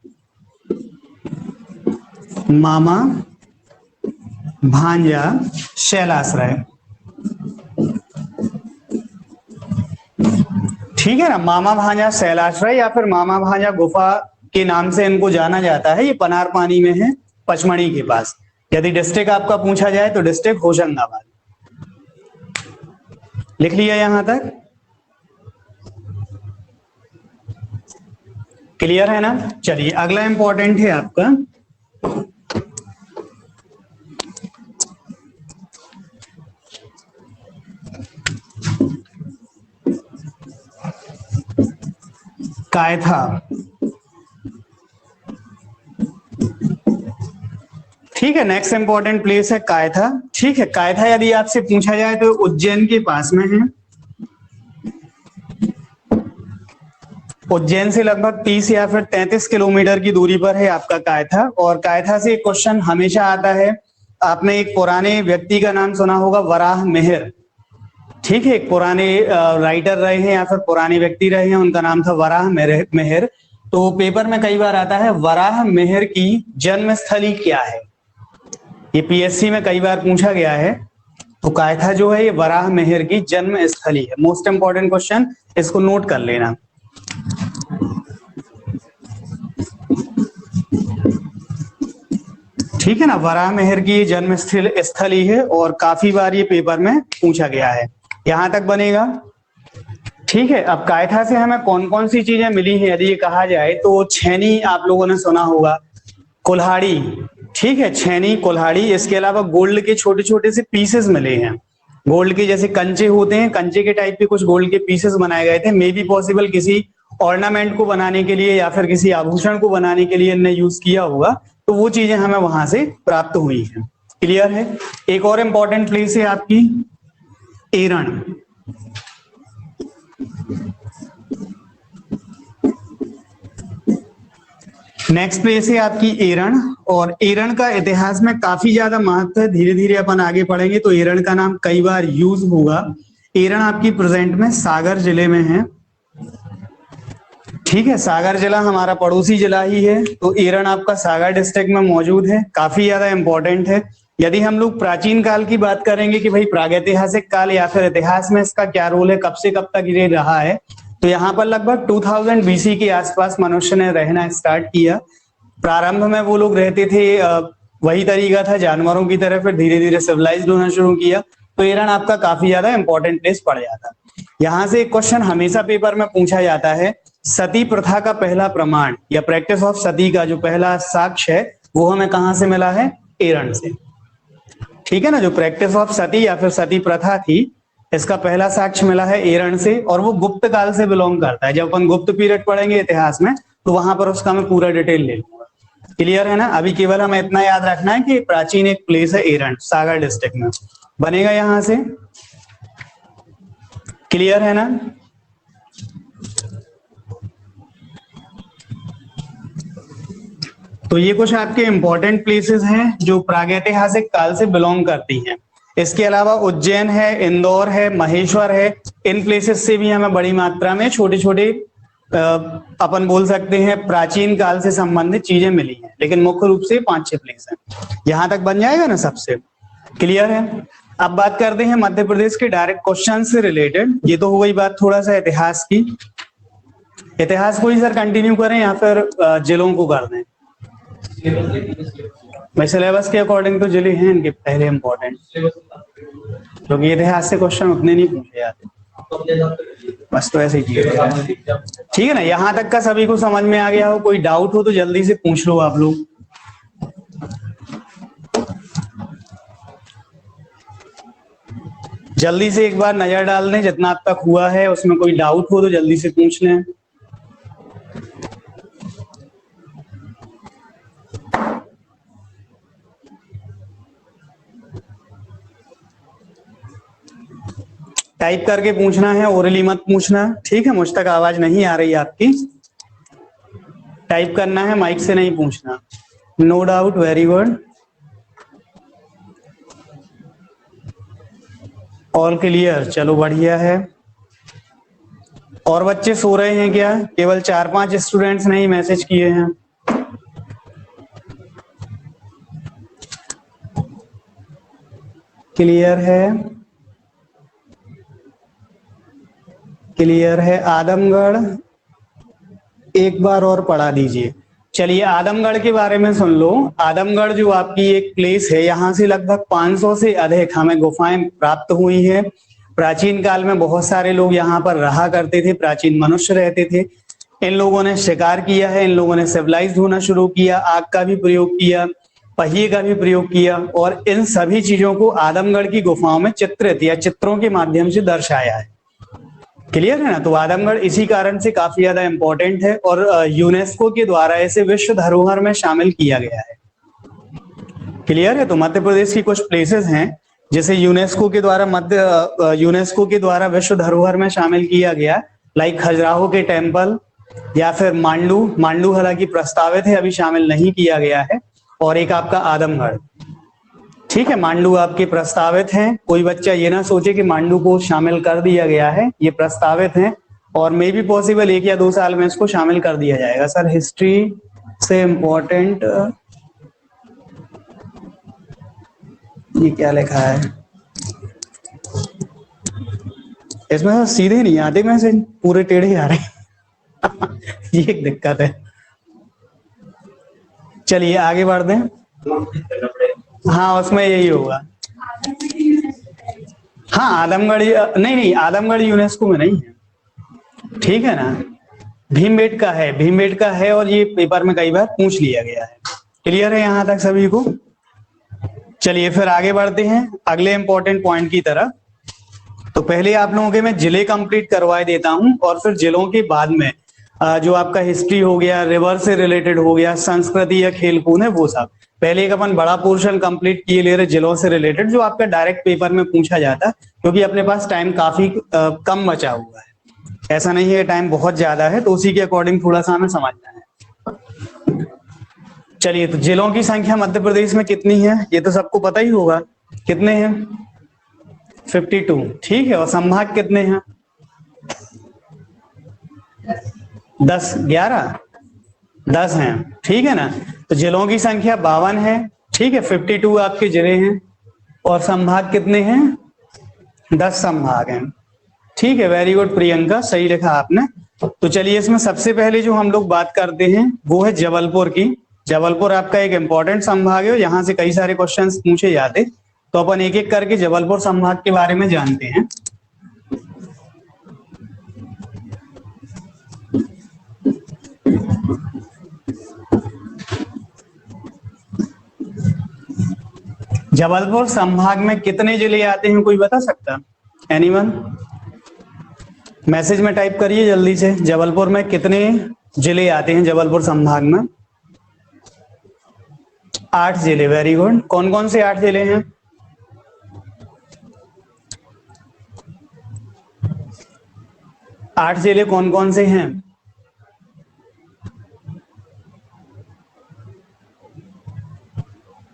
मामा भांजा शैलाश्रय। ठीक है ना। मामा भांजा शैलाश्रय या फिर मामा भांजा गुफा के नाम से इनको जाना जाता है। ये पनार पानी में है, पचमढ़ी के पास। यदि डिस्ट्रिक्ट आपका पूछा जाए तो डिस्ट्रिक्ट होशंगाबाद। लिख लिया यहां तक? क्लियर है ना। चलिए अगला इंपॉर्टेंट है आपका कायथा। ठीक है, नेक्स्ट इंपॉर्टेंट प्लेस है कायथा। ठीक है, कायथा यदि आपसे पूछा जाए तो उज्जैन के पास में है। उज्जैन से लगभग 30 या फिर 33 किलोमीटर की दूरी पर है आपका कायथा। और कायथा से एक क्वेश्चन हमेशा आता है, आपने एक पुराने व्यक्ति का नाम सुना होगा, वराह मिहिर। ठीक है, एक पुराने राइटर रहे हैं या फिर पुराने व्यक्ति रहे हैं, उनका नाम था वराह मिहिर। तो पेपर में कई बार आता है वराह मिहिर की जन्मस्थली क्या है, ये पीएससी में कई बार पूछा गया है। तो कायथा जो है ये वराह मिहिर की जन्मस्थली है। मोस्ट इंपॉर्टेंट क्वेश्चन, इसको नोट कर लेना। ठीक है ना, वराह मिहिर की जन्म स्थली है और काफी बार ये पेपर में पूछा गया है। यहां तक बनेगा। ठीक है, अब कायथा से हमें कौन कौन सी चीजें मिली हैं यदि ये कहा जाए तो छेनी आप लोगों ने सुना होगा, कुल्हाड़ी। ठीक है, छेनी, कुल्हाड़ी। इसके अलावा गोल्ड के छोटे छोटे से पीसेस मिले हैं, गोल्ड के जैसे कंचे होते हैं, कंचे के टाइप के कुछ गोल्ड के पीसेस बनाए गए थे। मे बी पॉसिबल किसी ऑर्नामेंट को बनाने के लिए या फिर किसी आभूषण को बनाने के लिए इनने यूज किया होगा, तो वो चीजें हमें वहां से प्राप्त हुई हैं। क्लियर है। एक और इंपॉर्टेंट प्लेस है आपकी एरण। नेक्स्ट प्लेस है आपकी एरण। और एरण का इतिहास में काफी ज्यादा महत्व है, धीरे धीरे अपन आगे पढ़ेंगे तो एरण का नाम कई बार यूज होगा। एरण आपकी प्रेजेंट में सागर जिले में है। ठीक है, सागर जिला हमारा पड़ोसी जिला ही है, तो एरण आपका सागर डिस्ट्रिक्ट में मौजूद है, काफी ज्यादा इंपॉर्टेंट है। यदि हम लोग प्राचीन काल की बात करेंगे कि भाई प्रागैतिहासिक काल या फिर इतिहास में इसका क्या रोल है, कब से कब तक ये रहा है, तो यहाँ पर लगभग 2000 बीसी के आसपास मनुष्य ने रहना स्टार्ट किया। प्रारंभ में वो लोग रहते थे, वही तरीका था जानवरों की तरह, फिर धीरे धीरे सिविलाइज्ड होना शुरू किया, तो एरण आपका काफी ज्यादा इंपॉर्टेंट प्लेस पड़ जाता। यहाँ से एक क्वेश्चन हमेशा पेपर में पूछा जाता है, सती प्रथा का पहला प्रमाण या प्रैक्टिस ऑफ सती का जो पहला साक्ष्य है वो हमें कहां से मिला है, एरण से। ठीक है ना, जो प्रैक्टिस ऑफ सती या फिर सती प्रथा थी, इसका पहला साक्ष्य मिला है एरण से, और वो गुप्त काल से बिलोंग करता है। जब अपन गुप्त पीरियड पढ़ेंगे इतिहास में तो वहां पर उसका मैं पूरा डिटेल ले लूंगा। क्लियर है ना। अभी केवल हमें इतना याद रखना है कि प्राचीन एक प्लेस है एरण, सागर डिस्ट्रिक्ट में बनेगा यहां से। क्लियर है ना। तो ये कुछ आपके इंपॉर्टेंट प्लेसेस हैं जो प्रागैतिहासिक काल से बिलोंग करती हैं। इसके अलावा उज्जैन है, इंदौर है, महेश्वर है, इन प्लेसेस से भी हमें बड़ी मात्रा में छोटे छोटे अपन बोल सकते हैं प्राचीन काल से संबंधित चीजें मिली हैं, लेकिन मुख्य रूप से 5-6 प्लेस हैं। यहां तक बन जाएगा ना सबसे। क्लियर है। अब बात करते हैं मध्य प्रदेश के डायरेक्ट क्वेश्चन से रिलेटेड। ये तो हो गई बात थोड़ा सा इतिहास की। इतिहास को ही सर कंटिन्यू करें या फिर जिलों को कर दें? भाई सिलेबस के अकॉर्डिंग तो जिले हैं इनके पहले इंपॉर्टेंट, क्योंकि इतिहास से क्वेश्चन उतने नहीं पूछे जाते, बस तो ऐसे ही किया। ठीक है ना, यहां तक का सभी को समझ में आ गया हो? कोई डाउट हो तो जल्दी से पूछ लो आप लोग। जल्दी से एक बार नजर डाल दें, जितना अब तक हुआ है उसमें कोई डाउट हो तो जल्दी से पूछ लें। टाइप करके पूछना है, ओरली मत पूछना। ठीक है, मुझ तक आवाज नहीं आ रही आपकी, टाइप करना है, माइक से नहीं पूछना। No doubt, very good, all clear, चलो बढ़िया है। और बच्चे सो रहे हैं क्या? केवल 4-5 स्टूडेंट्स ने ही मैसेज किए हैं। क्लियर है, क्लियर है। आदमगढ़ एक बार और पढ़ा दीजिए। चलिए आदमगढ़ के बारे में सुन लो। आदमगढ़ जो आपकी एक प्लेस है, यहाँ से लगभग 500 से अधिक हमें गुफाएं प्राप्त हुई हैं। प्राचीन काल में बहुत सारे लोग यहाँ पर रहा करते थे, प्राचीन मनुष्य रहते थे। इन लोगों ने शिकार किया है, इन लोगों ने सिविलाइज्ड होना शुरू किया, आग का भी प्रयोग किया, पहिए का भी प्रयोग किया, और इन सभी चीजों को आदमगढ़ की गुफाओं में चित्रित या चित्रों के माध्यम से दर्शाया है। क्लियर है ना। तो आदमगढ़ इसी कारण से काफी ज्यादा इंपॉर्टेंट है और यूनेस्को के द्वारा इसे विश्व धरोहर में शामिल किया गया है। क्लियर है। तो मध्य प्रदेश की कुछ प्लेसेस हैं जिसे यूनेस्को के द्वारा विश्व धरोहर में शामिल किया गया, लाइक खजुराहो के टेम्पल या फिर मांडू हालांकि प्रस्तावित है, अभी शामिल नहीं किया गया है, और एक आपका आदमगढ़। ठीक है, मांडू आपके प्रस्तावित हैं, कोई बच्चा ये ना सोचे कि मांडू को शामिल कर दिया गया है, ये प्रस्तावित हैं और मे बी पॉसिबल 1 या 2 साल में इसको शामिल कर दिया जाएगा। सर हिस्ट्री से इंपॉर्टेंट ये क्या लिखा है इसमें, सीधे नहीं आते मैसेज, पूरे टेढ़े आ रहे हैं ये एक दिक्कत है। चलिए आगे बढ़ते हैं। हाँ उसमें यही होगा। हाँ आदमगढ़ नहीं आदमगढ़ यूनेस्को में नहीं है। ठीक है ना, भीमबेटका है और ये पेपर में कई बार पूछ लिया गया है। क्लियर है यहां तक सभी को। चलिए फिर आगे बढ़ते हैं अगले इंपॉर्टेंट पॉइंट की तरफ। तो पहले आप लोगों के मैं जिले कंप्लीट करवा देता हूं और फिर जिलों के बाद में जो आपका हिस्ट्री हो गया, रिवर से रिलेटेड हो गया, संस्कृति या खेलकूद है वो सब। पहले एक अपन बड़ा पोर्शन कंप्लीट किए ले रहे जिलों से रिलेटेड, जो आपका डायरेक्ट पेपर में पूछा जाता है, क्योंकि अपने पास टाइम काफी कम बचा हुआ है। ऐसा नहीं है टाइम बहुत ज्यादा है, तो उसी के अकॉर्डिंग थोड़ा सा हमें समझना है। चलिए तो जिलों की संख्या मध्य प्रदेश में कितनी है ये तो सबको पता ही होगा, कितने हैं 52। ठीक है, और संभाग कितने हैं 10 हैं। ठीक है ना, तो जिलों की संख्या 52 है। ठीक है, 52 आपके जिले हैं और संभाग कितने हैं 10 संभाग हैं। ठीक है, वेरी गुड प्रियंका, सही लिखा आपने। तो चलिए इसमें सबसे पहले जो हम लोग बात करते हैं वो है जबलपुर की। जबलपुर आपका एक इंपॉर्टेंट संभाग है और यहाँ से कई सारे क्वेश्चंस पूछे जाते, तो अपन एक एक करके जबलपुर संभाग के बारे में जानते हैं। जबलपुर संभाग में कितने जिले आते हैं कोई बता सकता? एनीवन? मैसेज में टाइप करिए जल्दी से, जबलपुर में कितने जिले आते हैं जबलपुर संभाग में? 8 जिले। Very good. कौन कौन से 8 जिले हैं? आठ जिले कौन कौन से हैं?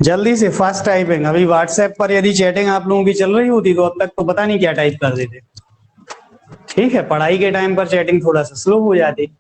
जल्दी से फास्ट टाइपिंग। अभी व्हाट्सएप पर यदि चैटिंग आप लोगों की चल रही होती तो अब तक तो पता नहीं क्या टाइप कर देते। ठीक है, पढ़ाई के टाइम पर चैटिंग थोड़ा सा स्लो हो जाती।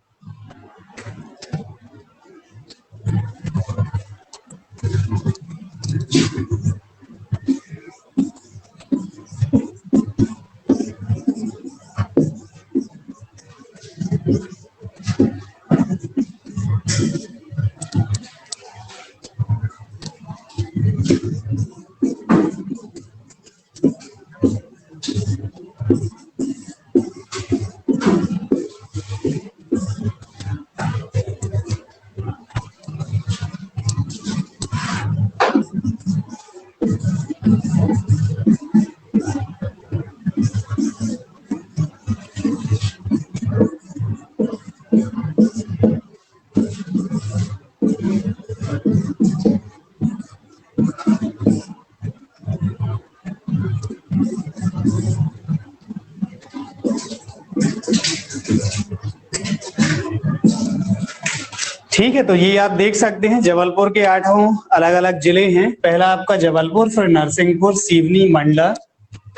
ठीक है, तो ये आप देख सकते हैं जबलपुर के 8 अलग अलग जिले हैं। पहला आपका जबलपुर, फिर नरसिंहपुर, सिवनी, मंडला,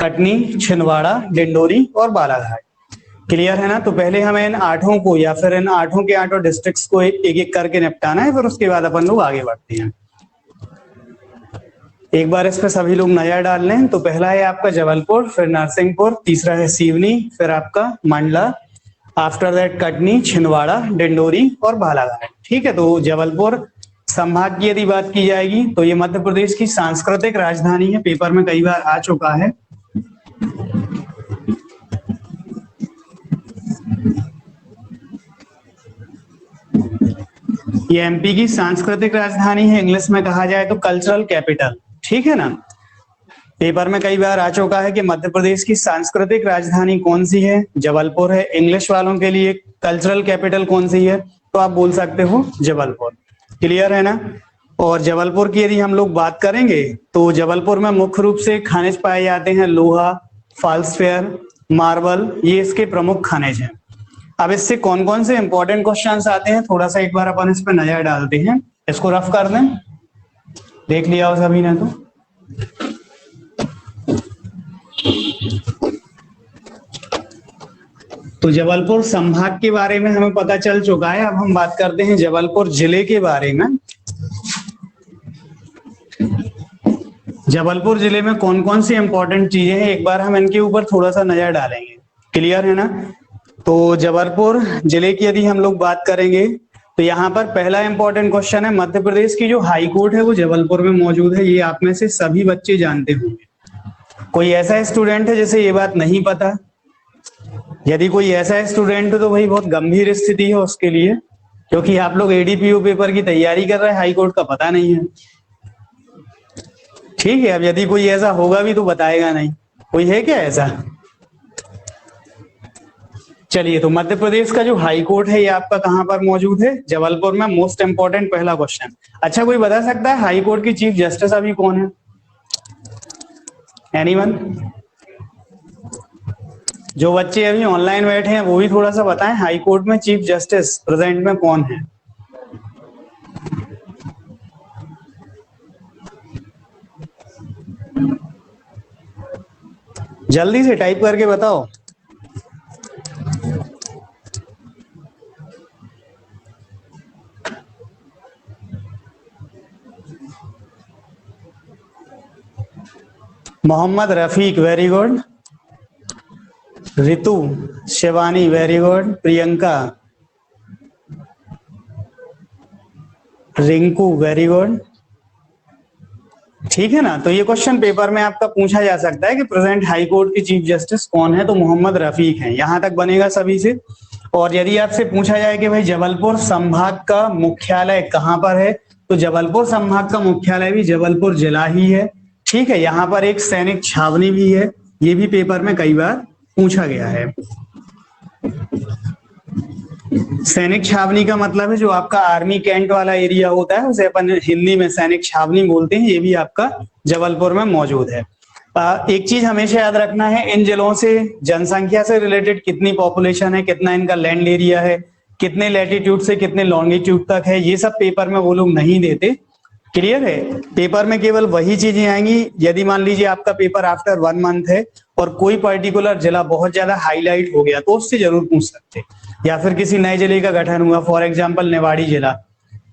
कटनी, छिंदवाड़ा, डिंडोरी और बालाघाट। क्लियर है ना। तो पहले हमें इन 8 को या फिर इन 8 के 8 डिस्ट्रिक्ट्स को एक एक करके निपटाना है, फिर उसके बाद अपन लोग आगे बढ़ते हैं। एक बार इस पे सभी लोग नजर डाल लें। तो पहला है आपका जबलपुर, फिर नरसिंहपुर, तीसरा है सिवनी, फिर आपका मंडला, आफ्टर दैट कटनी, छिंदवाड़ा, डिंडोरी और बालाघाट। ठीक है, तो जबलपुर संभाग की यदि बात की जाएगी तो ये मध्य प्रदेश की सांस्कृतिक राजधानी है, पेपर में कई बार आ चुका है। ये एमपी की सांस्कृतिक राजधानी है, इंग्लिश में कहा जाए तो कल्चरल कैपिटल। ठीक है ना। पेपर में कई बार आ चुका है कि मध्य प्रदेश की सांस्कृतिक राजधानी कौन सी है, जबलपुर है। इंग्लिश वालों के लिए कल्चरल कैपिटल कौन सी है, तो आप बोल सकते हो जबलपुर। क्लियर है ना। और जबलपुर की यदि हम लोग बात करेंगे तो जबलपुर में मुख्य रूप से खनिज पाए जाते हैं, लोहा, फाल्सफेयर, मार्बल, ये इसके प्रमुख खनिज हैं। अब इससे कौन कौन से इंपॉर्टेंट क्वेश्चंस आते हैं, थोड़ा सा एक बार अपन इस पर नजर डालते हैं। इसको रफ कर दें, देख लिया हो सभी ने तो जबलपुर संभाग के बारे में हमें पता चल चुका है। अब हम बात करते हैं जबलपुर जिले के बारे में। जबलपुर जिले में कौन कौन सी इंपॉर्टेंट चीजें हैं, एक बार हम इनके ऊपर थोड़ा सा नजर डालेंगे। क्लियर है ना। तो जबलपुर जिले की यदि हम लोग बात करेंगे तो यहाँ पर पहला इंपॉर्टेंट क्वेश्चन है, मध्य प्रदेश की जो हाई कोर्ट है वो जबलपुर में मौजूद है। ये आप में से सभी बच्चे जानते होंगे। कोई ऐसा स्टूडेंट है जिसे ये बात नहीं पता? यदि कोई ऐसा स्टूडेंट है तो भाई बहुत गंभीर स्थिति है उसके लिए, क्योंकि आप लोग एडीपीओ पेपर की तैयारी कर रहे हैं, हाई कोर्ट का पता नहीं है। ठीक है, अब यदि कोई ऐसा होगा भी तो बताएगा नहीं। कोई है क्या ऐसा? चलिए, तो मध्य प्रदेश का जो हाई कोर्ट है ये आपका कहां पर मौजूद है? जबलपुर में। मोस्ट इंपॉर्टेंट पहला क्वेश्चन। अच्छा, कोई बता सकता है हाई कोर्ट की चीफ जस्टिस अभी कौन है? एनीवन? जो बच्चे अभी ऑनलाइन बैठे हैं वो भी थोड़ा सा बताएं, हाई कोर्ट में चीफ जस्टिस प्रेजेंट में कौन है? जल्दी से टाइप करके बताओ। Mohammad Rafiq, very good. Ritu, Shivani, very good. Priyanka, Rinku, very good. ठीक है ना। तो ये क्वेश्चन पेपर में आपका पूछा जा सकता है कि प्रेजेंट हाई कोर्ट की चीफ जस्टिस कौन है, तो मोहम्मद रफीक हैं। यहां तक बनेगा सभी से। और यदि आपसे पूछा जाए कि भाई जबलपुर संभाग का मुख्यालय कहां पर है, तो जबलपुर संभाग का मुख्यालय भी जबलपुर जिला ही है। ठीक है, यहाँ पर एक सैनिक छावनी भी है, ये भी पेपर में कई बार पूछा गया है। सैनिक छावनी का मतलब है जो आपका आर्मी कैंट वाला एरिया होता है, उसे अपन हिंदी में सैनिक छावनी बोलते हैं। ये भी आपका जबलपुर में मौजूद है। एक चीज हमेशा याद रखना है, इन जिलों से जनसंख्या से रिलेटेड कितनी पॉपुलेशन है, कितना इनका लैंड एरिया है, कितने लैटिट्यूड से कितने लॉन्गिट्यूड तक है, ये सब पेपर में वो लोग नहीं देते। क्लियर है। पेपर में केवल वही चीजें आएंगी यदि मान लीजिए आपका पेपर आफ्टर 1 मंथ है और कोई पर्टिकुलर जिला बहुत ज्यादा हाईलाइट हो गया तो उससे जरूर पूछ सकते, या फिर किसी नए जिले का गठन हुआ, फॉर एग्जांपल निवाड़ी जिला,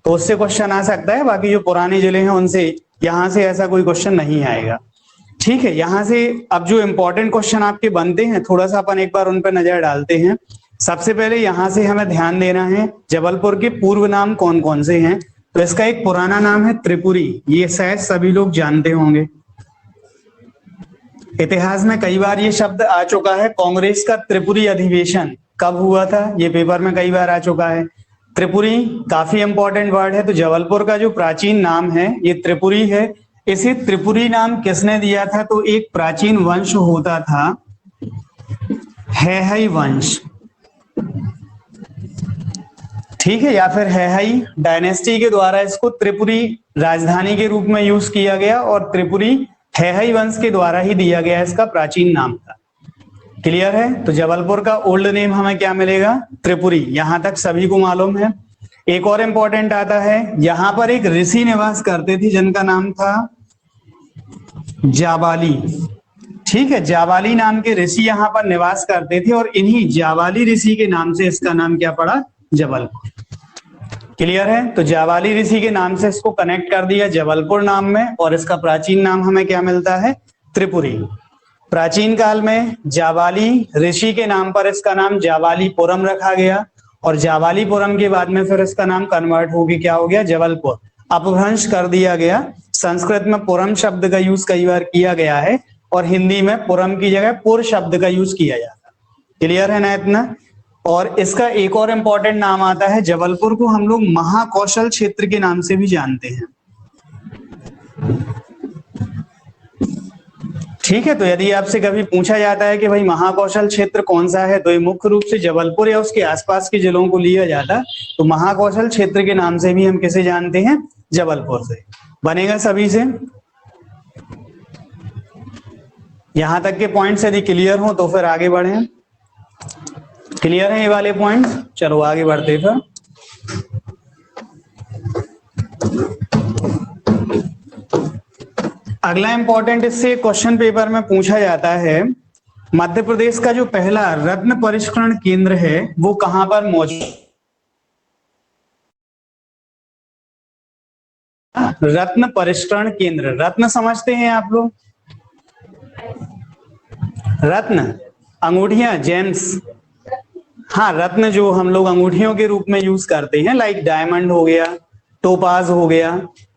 तो उससे क्वेश्चन आ सकता है। बाकी जो पुराने जिले हैं उनसे यहां से ऐसा कोई क्वेश्चन नहीं आएगा। ठीक है, यहां से अब जो इंपॉर्टेंट क्वेश्चन आपके बनते हैं थोड़ा सा अपन एक बार उन पर नजर डालते हैं। सबसे पहले यहां से हमें ध्यान देना है जबलपुर के पूर्व नाम कौन कौन से हैं। तो इसका एक पुराना नाम है त्रिपुरी, ये शायद सभी लोग जानते होंगे। इतिहास में कई बार ये शब्द आ चुका है। कांग्रेस का त्रिपुरी अधिवेशन कब हुआ था, ये पेपर में कई बार आ चुका है। त्रिपुरी काफी इंपॉर्टेंट वर्ड है। तो जबलपुर का जो प्राचीन नाम है ये त्रिपुरी है। इसे त्रिपुरी नाम किसने दिया था, तो एक प्राचीन वंश होता था हैहई वंश। ठीक है, या फिर हैहई डायनेस्टी के द्वारा इसको त्रिपुरी राजधानी के रूप में यूज किया गया और त्रिपुरी हैहई वंश के द्वारा ही दिया गया, इसका प्राचीन नाम था। क्लियर है। तो जबलपुर का ओल्ड नेम हमें क्या मिलेगा, त्रिपुरी। यहां तक सभी को मालूम है। एक और इंपॉर्टेंट आता है, यहां पर एक ऋषि निवास करते थे जिनका नाम था जाबाली। ठीक है, जाबाली नाम के ऋषि यहां पर निवास करते थे और इन्हीं जाबाली ऋषि के नाम से इसका नाम क्या पड़ा, जबलपुर। क्लियर है। तो जाबाली ऋषि के नाम से इसको कनेक्ट कर दिया जबलपुर नाम में, और इसका प्राचीन नाम हमें क्या मिलता है, त्रिपुरी। प्राचीन काल में जाबाली ऋषि के नाम पर इसका नाम जाबालीपुरम रखा गया, और जाबालीपुरम के बाद में फिर इसका नाम कन्वर्ट होकर क्या हो गया, जबलपुर। अपभ्रंश कर दिया गया। संस्कृत में पुरम शब्द का यूज कई बार किया गया है और हिंदी में पुरम की जगह पुर शब्द का यूज किया जाता। क्लियर है ना इतना। और इसका एक और इंपॉर्टेंट नाम आता है, जबलपुर को हम लोग महाकौशल क्षेत्र के नाम से भी जानते हैं। ठीक है, तो यदि आपसे कभी पूछा जाता है कि भाई महाकौशल क्षेत्र कौन सा है, तो ये मुख्य रूप से जबलपुर या उसके आसपास के जिलों को लिया जाता, तो महाकौशल क्षेत्र के नाम से भी हम किसे जानते हैं, जबलपुर से। बनेगा सभी से? यहां तक के पॉइंट्स यदि क्लियर हो तो फिर आगे बढ़े। क्लियर है ये वाले पॉइंट? चलो आगे बढ़ते फिर। अगला इंपॉर्टेंट इससे क्वेश्चन पेपर में पूछा जाता है, मध्य प्रदेश का जो पहला रत्न परिष्करण केंद्र है वो कहां पर मौजूद? रत्न परिष्करण केंद्र, रत्न समझते हैं आप लोग? रत्न अंगूठियां, जेम्स। हाँ, रत्न जो हम लोग अंगूठियों के रूप में यूज करते हैं, लाइक डायमंड हो गया, टोपाज हो गया,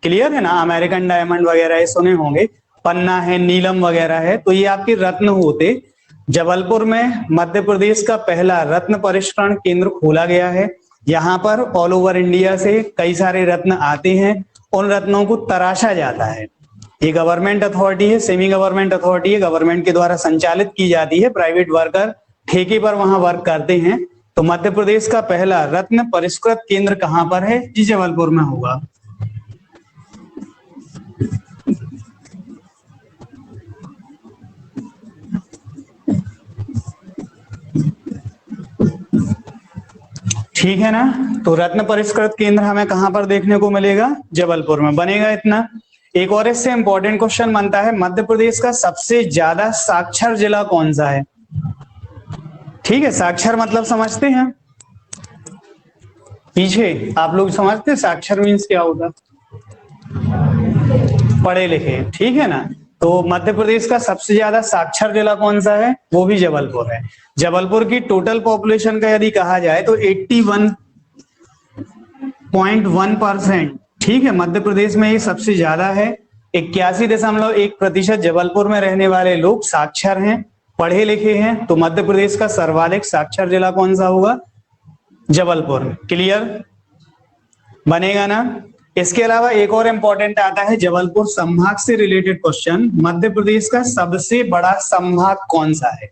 क्लियर है ना, अमेरिकन डायमंड वगैरह ये सुने होंगे, पन्ना है, नीलम वगैरह है, तो ये आपके रत्न होते। जबलपुर में मध्य प्रदेश का पहला रत्न परिष्करण केंद्र खोला गया है। यहाँ पर ऑल ओवर इंडिया से कई सारे रत्न आते हैं, उन रत्नों को तराशा जाता है। ये गवर्नमेंट अथॉरिटी है, सेमी गवर्नमेंट अथॉरिटी है, गवर्नमेंट के द्वारा संचालित की जाती है, प्राइवेट वर्कर ठेके पर वहां वर्क करते हैं। तो मध्य प्रदेश का पहला रत्न परिष्कृत केंद्र कहां पर है? जी जबलपुर में होगा। ठीक है ना, तो रत्न परिष्कृत केंद्र हमें कहां पर देखने को मिलेगा? जबलपुर में। बनेगा इतना। एक और इससे इंपॉर्टेंट क्वेश्चन बनता है, मध्य प्रदेश का सबसे ज्यादा साक्षर जिला कौन सा है? ठीक है, साक्षर मतलब समझते हैं? पीछे आप लोग समझते हैं साक्षर मीन्स क्या होगा? पढ़े लिखे, ठीक है ना। तो मध्य प्रदेश का सबसे ज्यादा साक्षर जिला कौन सा है? वो भी जबलपुर है। जबलपुर की टोटल पॉपुलेशन का यदि कहा जाए तो 81.1%, ठीक है, मध्य प्रदेश में ये सबसे ज्यादा है। 81.1% जबलपुर में रहने वाले लोग साक्षर हैं, पढ़े लिखे हैं। तो मध्य प्रदेश का सर्वाधिक साक्षर जिला कौन सा होगा? जबलपुर। क्लियर? बनेगा ना। इसके अलावा एक और इंपॉर्टेंट आता है जबलपुर संभाग से रिलेटेड क्वेश्चन, मध्य प्रदेश का सबसे बड़ा संभाग कौन सा है?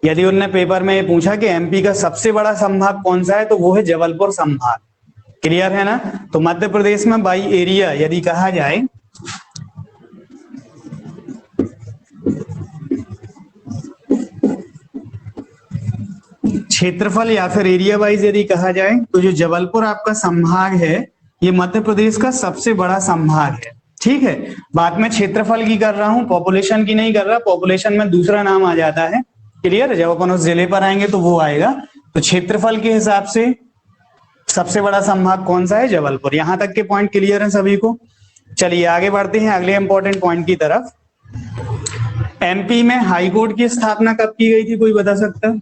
यदि उन्होंने पेपर में ये पूछा कि एमपी का सबसे बड़ा संभाग कौन सा है, तो वो है जबलपुर संभाग। क्लियर है ना। तो मध्य प्रदेश में बाई एरिया यदि कहा जाए, क्षेत्रफल या फिर एरिया वाइज यदि कहा जाए, तो जो जबलपुर आपका संभाग है ये मध्य प्रदेश का सबसे बड़ा संभाग है। ठीक है, बात में क्षेत्रफल की कर रहा हूं, पॉपुलेशन की नहीं कर रहा। पॉपुलेशन में दूसरा नाम आ जाता है। क्लियर? जब अपन उस जिले पर आएंगे तो वो आएगा। तो क्षेत्रफल के हिसाब से सबसे बड़ा संभाग कौन सा है? जबलपुर। यहां तक के पॉइंट क्लियर है सभी को? चलिए आगे बढ़ते हैं अगले इंपॉर्टेंट पॉइंट की तरफ। एमपी में हाई कोर्ट की स्थापना कब की गई थी, कोई बता सकता है?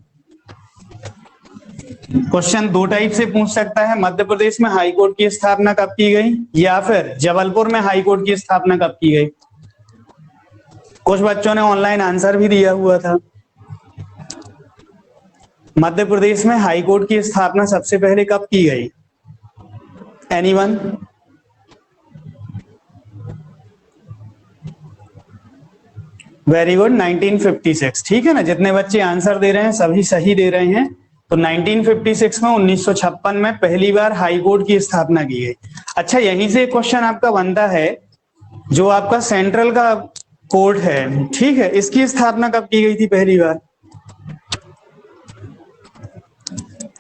क्वेश्चन दो टाइप से पूछ सकता है, मध्य प्रदेश में हाई कोर्ट की स्थापना कब की गई, या फिर जबलपुर में हाई कोर्ट की स्थापना कब की गई। कुछ बच्चों ने ऑनलाइन आंसर भी दिया हुआ था। मध्य प्रदेश में हाई कोर्ट की स्थापना सबसे पहले कब की गई? एनीवन? Very good, 1956। ठीक है ना, जितने बच्चे आंसर दे रहे हैं सभी सही दे रहे हैं। तो 1956 में 1956 में पहली बार हाई कोर्ट की स्थापना की गई। अच्छा, यहीं से क्वेश्चन आपका बनता है, जो आपका सेंट्रल का कोर्ट है, ठीक है, इसकी स्थापना कब की गई थी पहली बार?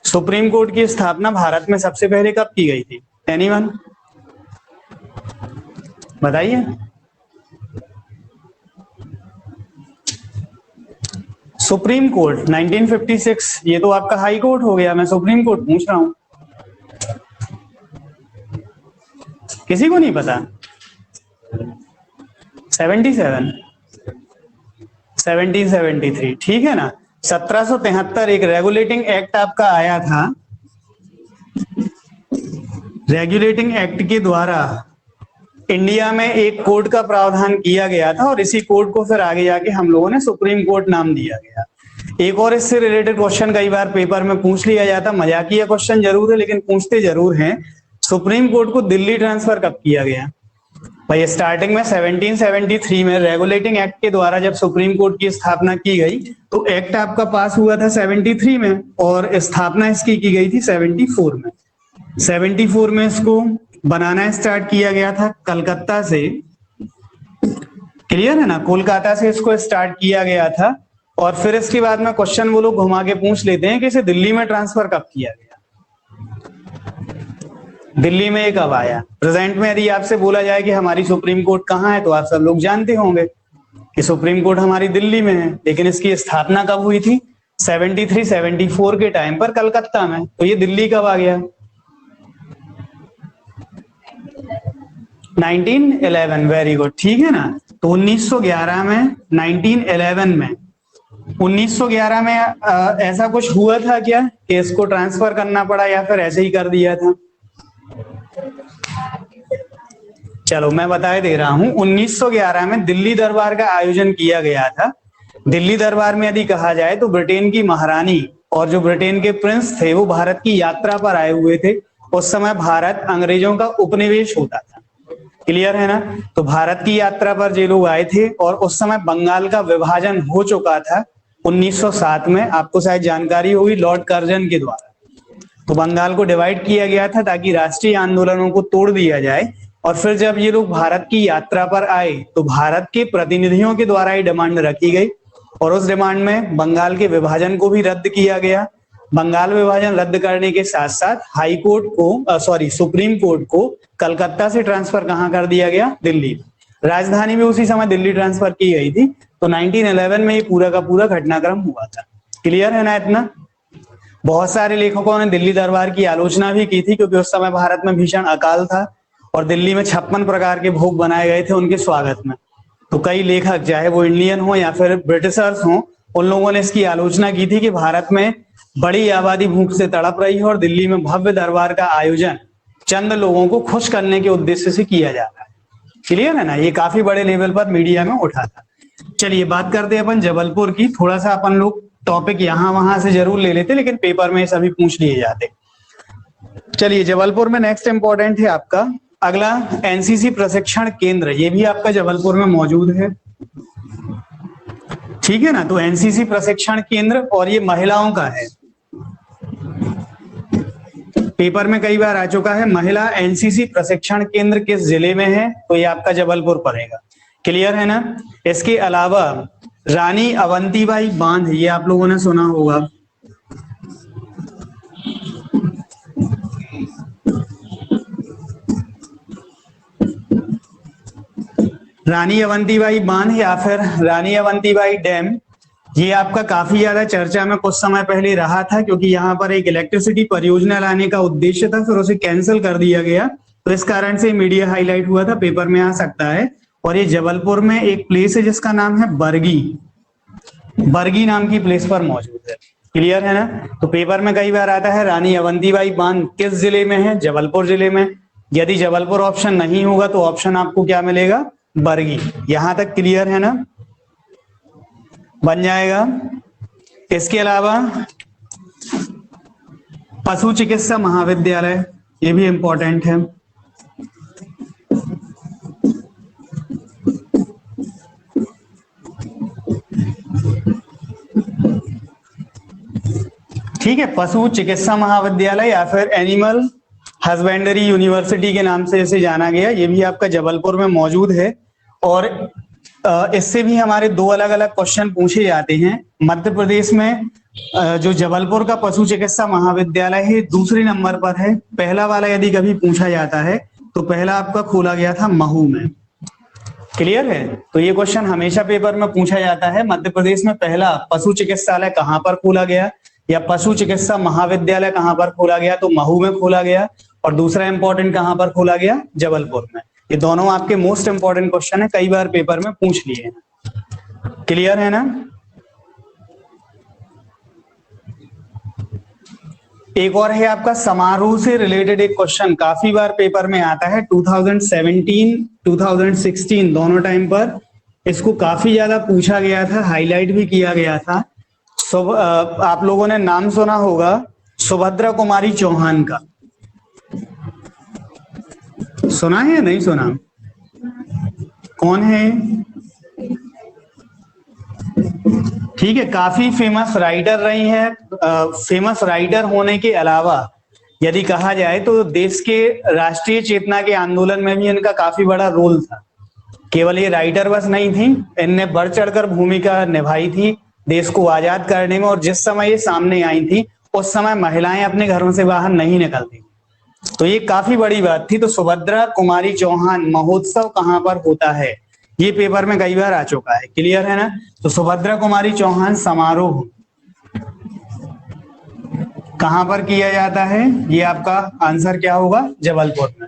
सुप्रीम कोर्ट की स्थापना भारत में सबसे पहले कब की गई थी? एनीवन? बताइए। Supreme court 1956। ये तो आपका हाई कोर्ट हो गया, मैं सुप्रीम कोर्ट पूछ रहा हूं। किसी को नहीं पता? 77, 1773, ठीक है ना। 1773 एक रेगुलेटिंग एक्ट आपका आया था। रेगुलेटिंग एक्ट के द्वारा इंडिया में एक कोर्ट का प्रावधान किया गया था, और इसी कोर्ट को फिर आगे जाके हम लोगों ने सुप्रीम कोर्ट नाम दिया गया। एक और इससे रिलेटेड क्वेश्चन कई बार पेपर में पूछ लिया जाता, मजाकिया क्वेश्चन जरूर है लेकिन पूछते जरूर हैं। सुप्रीम कोर्ट को दिल्ली ट्रांसफर कब किया गया? भाई स्टार्टिंग में 1773 में रेगुलेटिंग एक्ट के द्वारा जब सुप्रीम कोर्ट की स्थापना की गई तो एक्ट आपका पास हुआ था 73 में और स्थापना इसकी की गई थी 74 में। 74 में इसको बनाना स्टार्ट किया गया था कलकत्ता से, क्लियर है ना, कोलकाता से इसको स्टार्ट किया गया था। और फिर इसके बाद में क्वेश्चन वो लोग घुमा के पूछ लेते हैं कि इसे दिल्ली में ट्रांसफर कब किया गया, दिल्ली में कब आया। प्रेजेंट में यदि आपसे बोला जाए कि हमारी सुप्रीम कोर्ट कहाँ है तो आप सब लोग जानते होंगे कि सुप्रीम कोर्ट हमारी दिल्ली में है, लेकिन इसकी स्थापना कब हुई थी 73-74 के टाइम पर कलकत्ता में, तो ये दिल्ली कब आ गया 1911। वेरी गुड, ठीक है ना। तो 1911 में 1911 में 1911 में ऐसा कुछ हुआ था क्या कि इसको ट्रांसफर करना पड़ा या फिर ऐसे ही कर दिया था? चलो मैं बता दे रहा हूं। 1911 में दिल्ली दरबार का आयोजन किया गया था। दिल्ली दरबार में यदि कहा जाए तो ब्रिटेन की महारानी और जो ब्रिटेन के प्रिंस थे वो भारत की यात्रा पर आए हुए थे। उस समय भारत अंग्रेजों का उपनिवेश होता था, क्लियर है ना। तो भारत की यात्रा पर ये लोग आए थे और उस समय बंगाल का विभाजन हो चुका था 1907 में, आपको शायद जानकारी होगी, लॉर्ड कर्जन के द्वारा। तो बंगाल को डिवाइड किया गया था ताकि राष्ट्रीय आंदोलनों को तोड़ दिया जाए। और फिर जब ये लोग भारत की यात्रा पर आए तो भारत के प्रतिनिधियों के द्वारा ये डिमांड रखी गई और उस डिमांड में बंगाल के विभाजन को भी रद्द किया गया। बंगाल विभाजन रद्द करने के साथ साथ हाई कोर्ट को सुप्रीम कोर्ट को कलकत्ता से ट्रांसफर कहां कर दिया गया, दिल्ली। राजधानी में उसी समय दिल्ली ट्रांसफर की गई थी। तो 1911 में ये पूरा का पूरा घटनाक्रम हुआ था, क्लियर है ना इतना। बहुत सारे लेखकों ने दिल्ली दरबार की आलोचना भी की थी क्योंकि उस समय भारत में भीषण अकाल था और दिल्ली में 56 प्रकार के भोग बनाए गए थे उनके स्वागत में। तो कई लेखक, चाहे वो इंडियन हो या फिर ब्रिटिशर्स हो, उन लोगों ने इसकी आलोचना की थी कि भारत में बड़ी आबादी भूख से तड़प रही है और दिल्ली में भव्य दरबार का आयोजन चंद लोगों को खुश करने के उद्देश्य से किया जा रहा है, क्लियर है ना। ये काफी बड़े लेवल पर मीडिया में उठा था। चलिए बात करते हैं अपन जबलपुर की। थोड़ा सा अपन लोग टॉपिक यहां वहां से जरूर ले लेते लेकिन पेपर में सभी पूछ लिए जाते। चलिए जबलपुर में नेक्स्ट इंपॉर्टेंट है आपका अगला एनसीसी प्रशिक्षण केंद्र, ये भी आपका जबलपुर में मौजूद है, ठीक है ना। तो एनसीसी प्रशिक्षण केंद्र और ये महिलाओं का है, पेपर में कई बार आ चुका है। महिला एनसीसी प्रशिक्षण केंद्र किस जिले में है, तो ये आपका जबलपुर पड़ेगा, क्लियर है ना। इसके अलावा रानी अवंतीबाई बांध, ये आप लोगों ने सुना होगा, रानी अवंतीबाई बांध या फिर रानी अवंतीबाई डैम, ये आपका काफी ज्यादा चर्चा में कुछ समय पहले रहा था क्योंकि यहाँ पर एक इलेक्ट्रिसिटी परियोजना लाने का उद्देश्य था, फिर उसे कैंसिल कर दिया गया। तो इस कारण से मीडिया हाईलाइट हुआ था, पेपर में आ सकता है। और ये जबलपुर में एक प्लेस है जिसका नाम है बरगी, बरगी नाम की प्लेस पर मौजूद है, क्लियर है ना। तो पेपर में कई बार आता है रानी अवंतीबाई बांध किस जिले में है, जबलपुर जिले में। यदि जबलपुर ऑप्शन नहीं होगा तो ऑप्शन आपको क्या मिलेगा, बरगी। यहां तक क्लियर है ना, बन जाएगा। इसके अलावा पशु चिकित्सा महाविद्यालय, ये भी इंपॉर्टेंट है। ठीक है, पशु चिकित्सा महाविद्यालय या फिर एनिमल हस्बेंडरी यूनिवर्सिटी के नाम से इसे जाना गया, ये भी आपका जबलपुर में मौजूद है। और इससे भी हमारे दो अलग अलग क्वेश्चन पूछे जाते हैं। मध्य प्रदेश में जो जबलपुर का पशु चिकित्सा महाविद्यालय है दूसरे नंबर पर है। पहला वाला यदि कभी पूछा जाता है तो पहला आपका खोला गया था महू में, क्लियर है। तो ये क्वेश्चन हमेशा पेपर में पूछा जाता है, मध्य प्रदेश में पहला पशु चिकित्सालय कहाँ पर खोला गया या पशु चिकित्सा महाविद्यालय कहाँ पर खोला गया, तो महू में खोला गया। और दूसरा इंपॉर्टेंट कहाँ पर खोला गया, जबलपुर में। ये दोनों आपके मोस्ट इंपॉर्टेंट क्वेश्चन है, कई बार पेपर में पूछ लिए हैं, क्लियर है ना। एक और है आपका समारोह से रिलेटेड एक क्वेश्चन, काफी बार पेपर में आता है। 2017 2016 दोनों टाइम पर इसको काफी ज्यादा पूछा गया था, हाईलाइट भी किया गया था। आप लोगों ने नाम सुना होगा सुभद्रा कुमारी चौहान का, सुना है या नहीं सुना? कौन है? ठीक है, काफी फेमस राइटर रही है। फेमस राइटर होने के अलावा यदि कहा जाए तो देश के राष्ट्रीय चेतना के आंदोलन में भी इनका काफी बड़ा रोल था। केवल ये राइटर बस नहीं थी, इनने बढ़ चढ़कर भूमिका निभाई थी देश को आजाद करने में। और जिस समय ये सामने आई थी उस समय महिलाएं अपने घरों से बाहर नहीं निकलती, तो ये काफी बड़ी बात थी। तो सुभद्रा कुमारी चौहान महोत्सव कहां पर होता है, ये पेपर में कई बार आ चुका है, क्लियर है ना। तो सुभद्रा कुमारी चौहान समारोह कहां पर किया जाता है, ये आपका आंसर क्या होगा? जबलपुर में।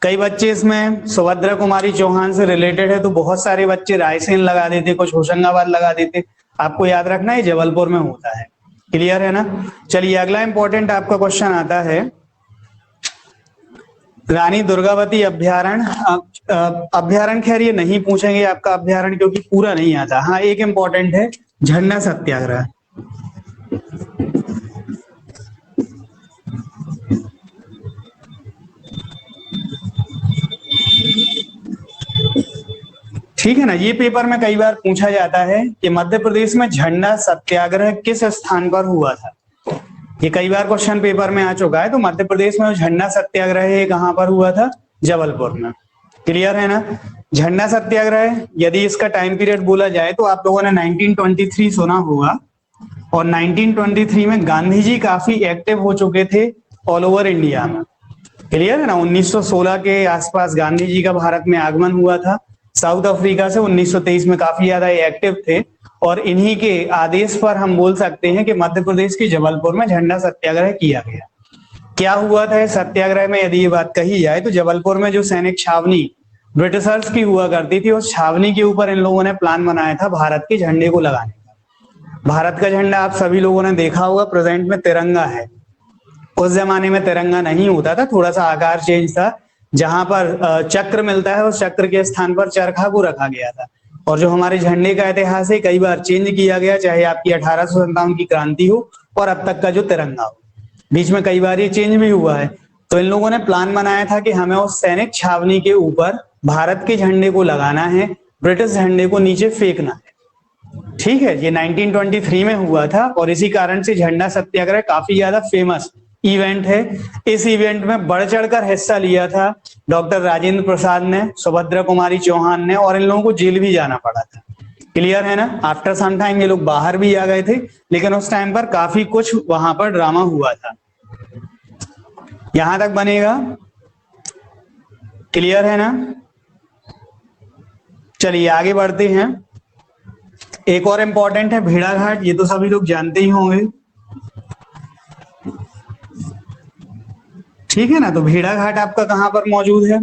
कई बच्चे इसमें सुभद्रा कुमारी चौहान से रिलेटेड है तो बहुत सारे बच्चे रायसेन लगा देते, कुछ होशंगाबाद लगा देते। आपको याद रखना है जबलपुर में होता है, क्लियर है ना। चलिए अगला इंपॉर्टेंट आपका क्वेश्चन आता है, रानी दुर्गावती अभ्यारण्य। खैर ये नहीं पूछेंगे आपका अभ्यारण्य क्योंकि पूरा नहीं आता। हाँ एक इंपॉर्टेंट है झंडा सत्याग्रह। ठीक है ना, ये पेपर में कई बार पूछा जाता है कि मध्य प्रदेश में झंडा सत्याग्रह किस स्थान पर हुआ था। ये कई बार क्वेश्चन पेपर में आ चुका है। तो मध्य प्रदेश में झंडा सत्याग्रह है कहां पर हुआ था? जबलपुर में, क्लियर है ना। झंडा सत्याग्रह यदि इसका टाइम पीरियड बोला जाए तो आप लोगों ने 1923 सुना होगा, और 1923 में गांधी जी काफी एक्टिव हो चुके थे ऑल ओवर इंडिया में, क्लियर है ना। 1916 के आसपास गांधी जी का भारत में आगमन हुआ था साउथ अफ्रीका से। 1923 में काफी ज्यादा एक्टिव थे, और इन्हीं के आदेश पर हम बोल सकते हैं कि मध्य प्रदेश के जबलपुर में झंडा सत्याग्रह किया गया। क्या हुआ था सत्याग्रह में यदि ये बात कही जाए तो जबलपुर में जो सैनिक छावनी ब्रिटिशर्स की हुआ करती थी, उस छावनी के ऊपर इन लोगों ने प्लान बनाया था भारत के झंडे को लगाने का। भारत का झंडा आप सभी लोगों ने देखा होगा, प्रेजेंट में तिरंगा है। उस जमाने में तिरंगा नहीं होता था, थोड़ा सा आकार चेंज था। जहां पर चक्र मिलता है उस चक्र के स्थान पर चरखा को रखा गया था। और जो हमारे झंडे का इतिहास है कई बार चेंज किया गया, चाहे आपकी 1857 की क्रांति हो और अब तक का जो तिरंगा हो, बीच में कई बार ये चेंज भी हुआ है। तो इन लोगों ने प्लान बनाया था कि हमें उस सैनिक छावनी के ऊपर भारत के झंडे को लगाना है, ब्रिटिश झंडे को नीचे फेंकना है। ठीक है, ये 1923 में हुआ था, और इसी कारण से झंडा सत्याग्रह काफी ज्यादा फेमस इवेंट है। इस इवेंट में बढ़ चढ़कर हिस्सा लिया था डॉक्टर राजेंद्र प्रसाद ने, सुभद्रा कुमारी चौहान ने, और इन लोगों को जेल भी जाना पड़ा था, क्लियर है ना। आफ्टर सम टाइम ये लोग बाहर भी आ गए थे, लेकिन उस टाइम पर काफी कुछ वहां पर ड्रामा हुआ था। यहां तक बनेगा, क्लियर है ना। चलिए आगे बढ़ते हैं। एक और इंपॉर्टेंट है भेड़ाघाट, ये तो सभी लोग जानते ही होंगे, ठीक है ना। तो भेड़ाघाट आपका कहां पर मौजूद है?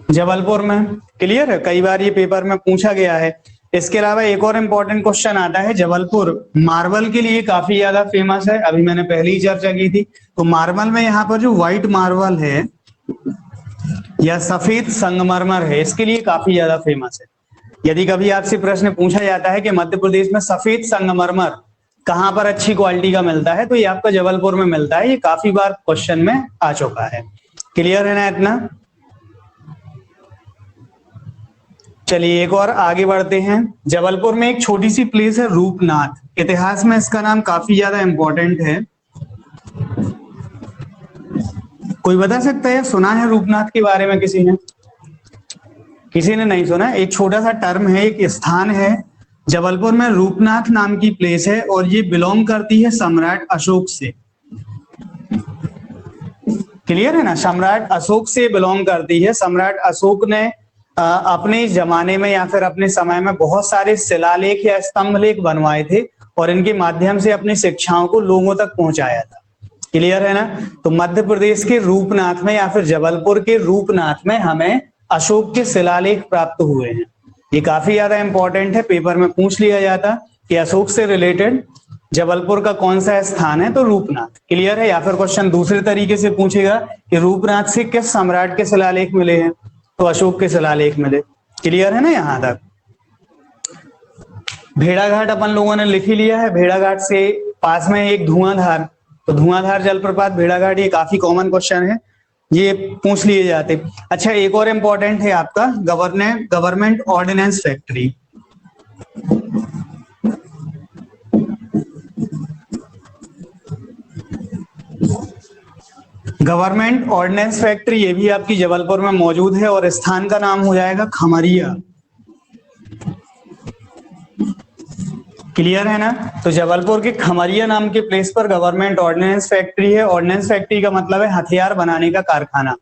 जबलपुर में, क्लियर है। कई बार ये पेपर में पूछा गया है। इसके अलावा एक और इंपॉर्टेंट क्वेश्चन आता है, जबलपुर मार्बल के लिए काफी ज्यादा फेमस है, अभी मैंने पहले ही चर्चा की थी। तो मार्बल में यहाँ पर जो व्हाइट मार्बल है या सफेद संगमरमर है, इसके लिए काफी ज्यादा फेमस है। यदि कभी आपसे प्रश्न पूछा जाता है कि मध्य प्रदेश में सफेद संगमरमर कहां पर अच्छी क्वालिटी का मिलता है, तो ये आपका जबलपुर में मिलता है। ये काफी बार क्वेश्चन में आ चुका है, क्लियर है ना इतना। चलिए एक और आगे बढ़ते हैं। जबलपुर में एक छोटी सी प्लेस है रूपनाथ, इतिहास में इसका नाम काफी ज्यादा इंपॉर्टेंट है। कोई बता सकता है, सुना है रूपनाथ के बारे में किसी ने? किसी ने नहीं सुना। एक छोटा सा टर्म है, एक स्थान है जबलपुर में, रूपनाथ नाम की प्लेस है, और ये बिलोंग करती है सम्राट अशोक से, क्लियर है ना। सम्राट अशोक से बिलोंग करती है। सम्राट अशोक ने अपने जमाने में या फिर अपने समय में बहुत सारे शिलालेख या स्तंभ लेख बनवाए थे, और इनके माध्यम से अपनी शिक्षाओं को लोगों तक पहुंचाया था, क्लियर है ना। तो मध्य प्रदेश के रूपनाथ में या फिर जबलपुर के रूपनाथ में हमें अशोक के शिलालेख प्राप्त हुए हैं। ये काफी ज्यादा इंपॉर्टेंट है, पेपर में पूछ लिया जाता कि अशोक से रिलेटेड जबलपुर का कौन सा स्थान है, तो रूपनाथ, क्लियर है। या फिर क्वेश्चन दूसरे तरीके से पूछेगा कि रूपनाथ से किस सम्राट के शिलालेख मिले हैं, तो अशोक के शिलालेख मिले, क्लियर है ना यहां तक। भेड़ाघाट अपन लोगों ने लिख ही लिया है। भेड़ाघाट से पास में एक धुआंधार, तो धुआंधार जलप्रपात भेड़ाघाट, ये काफी कॉमन क्वेश्चन है। ये पूछ लिए जाते। अच्छा, एक और इम्पोर्टेंट है आपका government ordnance factory. Government ordnance factory ये भी आपकी जबलपुर में मौजूद है और स्थान का नाम हो जाएगा खमरिया। क्लियर है ना? तो जबलपुर के खमरिया नाम के प्लेस पर गवर्नमेंट ऑर्डिनेंस फैक्ट्री है। ऑर्डिनेंस फैक्ट्री का मतलब है हथियार बनाने का कारखाना।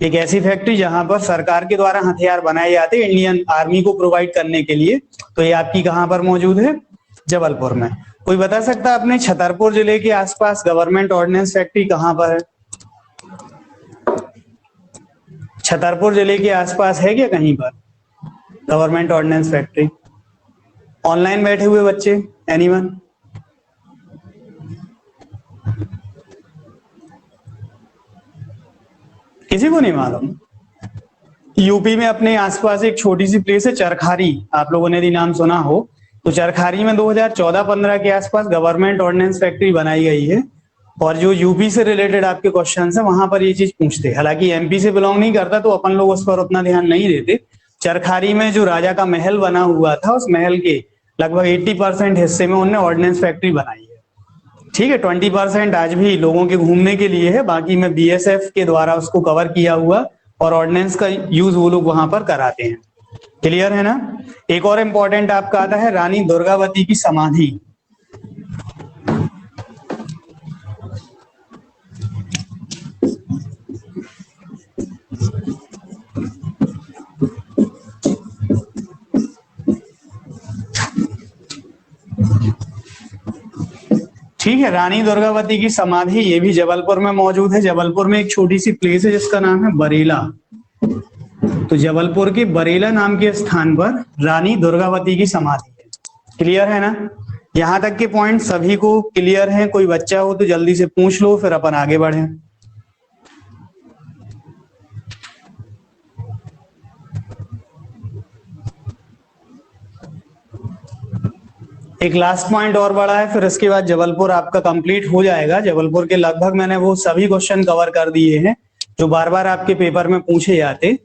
एक ऐसी फैक्ट्री जहां पर सरकार के द्वारा हथियार बनाए जाते हैं इंडियन आर्मी को प्रोवाइड करने के लिए। तो ये आपकी कहां पर मौजूद है? जबलपुर में। कोई बता सकता है अपने छतरपुर जिले के आसपास गवर्नमेंट ऑर्डिनेंस फैक्ट्री कहां पर है? छतरपुर जिले के आसपास है क्या कहीं पर गवर्नमेंट ऑर्डिनेंस फैक्ट्री? ऑनलाइन बैठे हुए बच्चे, एनीवन? किसी को नहीं मालूम? यूपी में अपने आसपास एक छोटी सी प्लेस है चरखारी, आप लोगों ने यदि नाम सुना हो तो चरखारी में 2014-15 के आसपास गवर्नमेंट ऑर्डिनेंस फैक्ट्री बनाई गई है। और जो यूपी से रिलेटेड आपके क्वेश्चन है वहां पर ये चीज पूछते हैं। हालांकि एमपी से बिलोंग नहीं करता तो अपन लोग उस पर उतना ध्यान नहीं देते। चरखारी में जो राजा का महल बना हुआ था उस महल के लगभग 80% हिस्से में उन्होंने ऑर्डिनेंस फैक्ट्री बनाई है। ठीक है, 20% आज भी लोगों के घूमने के लिए है, बाकी में बीएसएफ के द्वारा उसको कवर किया हुआ और ऑर्डिनेंस का यूज वो लोग वहां पर कराते हैं। क्लियर है ना? एक और इंपॉर्टेंट आपका आता है रानी दुर्गावती की समाधि। ठीक है, रानी दुर्गावती की समाधि ये भी जबलपुर में मौजूद है। जबलपुर में एक छोटी सी प्लेस है जिसका नाम है बरेला। तो जबलपुर के बरेला नाम के स्थान पर रानी दुर्गावती की समाधि है। क्लियर है ना? यहां तक के पॉइंट सभी को क्लियर है? कोई बच्चा हो तो जल्दी से पूछ लो, फिर अपन आगे बढ़े। एक लास्ट पॉइंट और बड़ा है, फिर इसके बाद जबलपुर आपका कंप्लीट हो जाएगा। जबलपुर के लगभग मैंने वो सभी क्वेश्चन कवर कर दिए हैं जो बार बार आपके पेपर में पूछे जाते।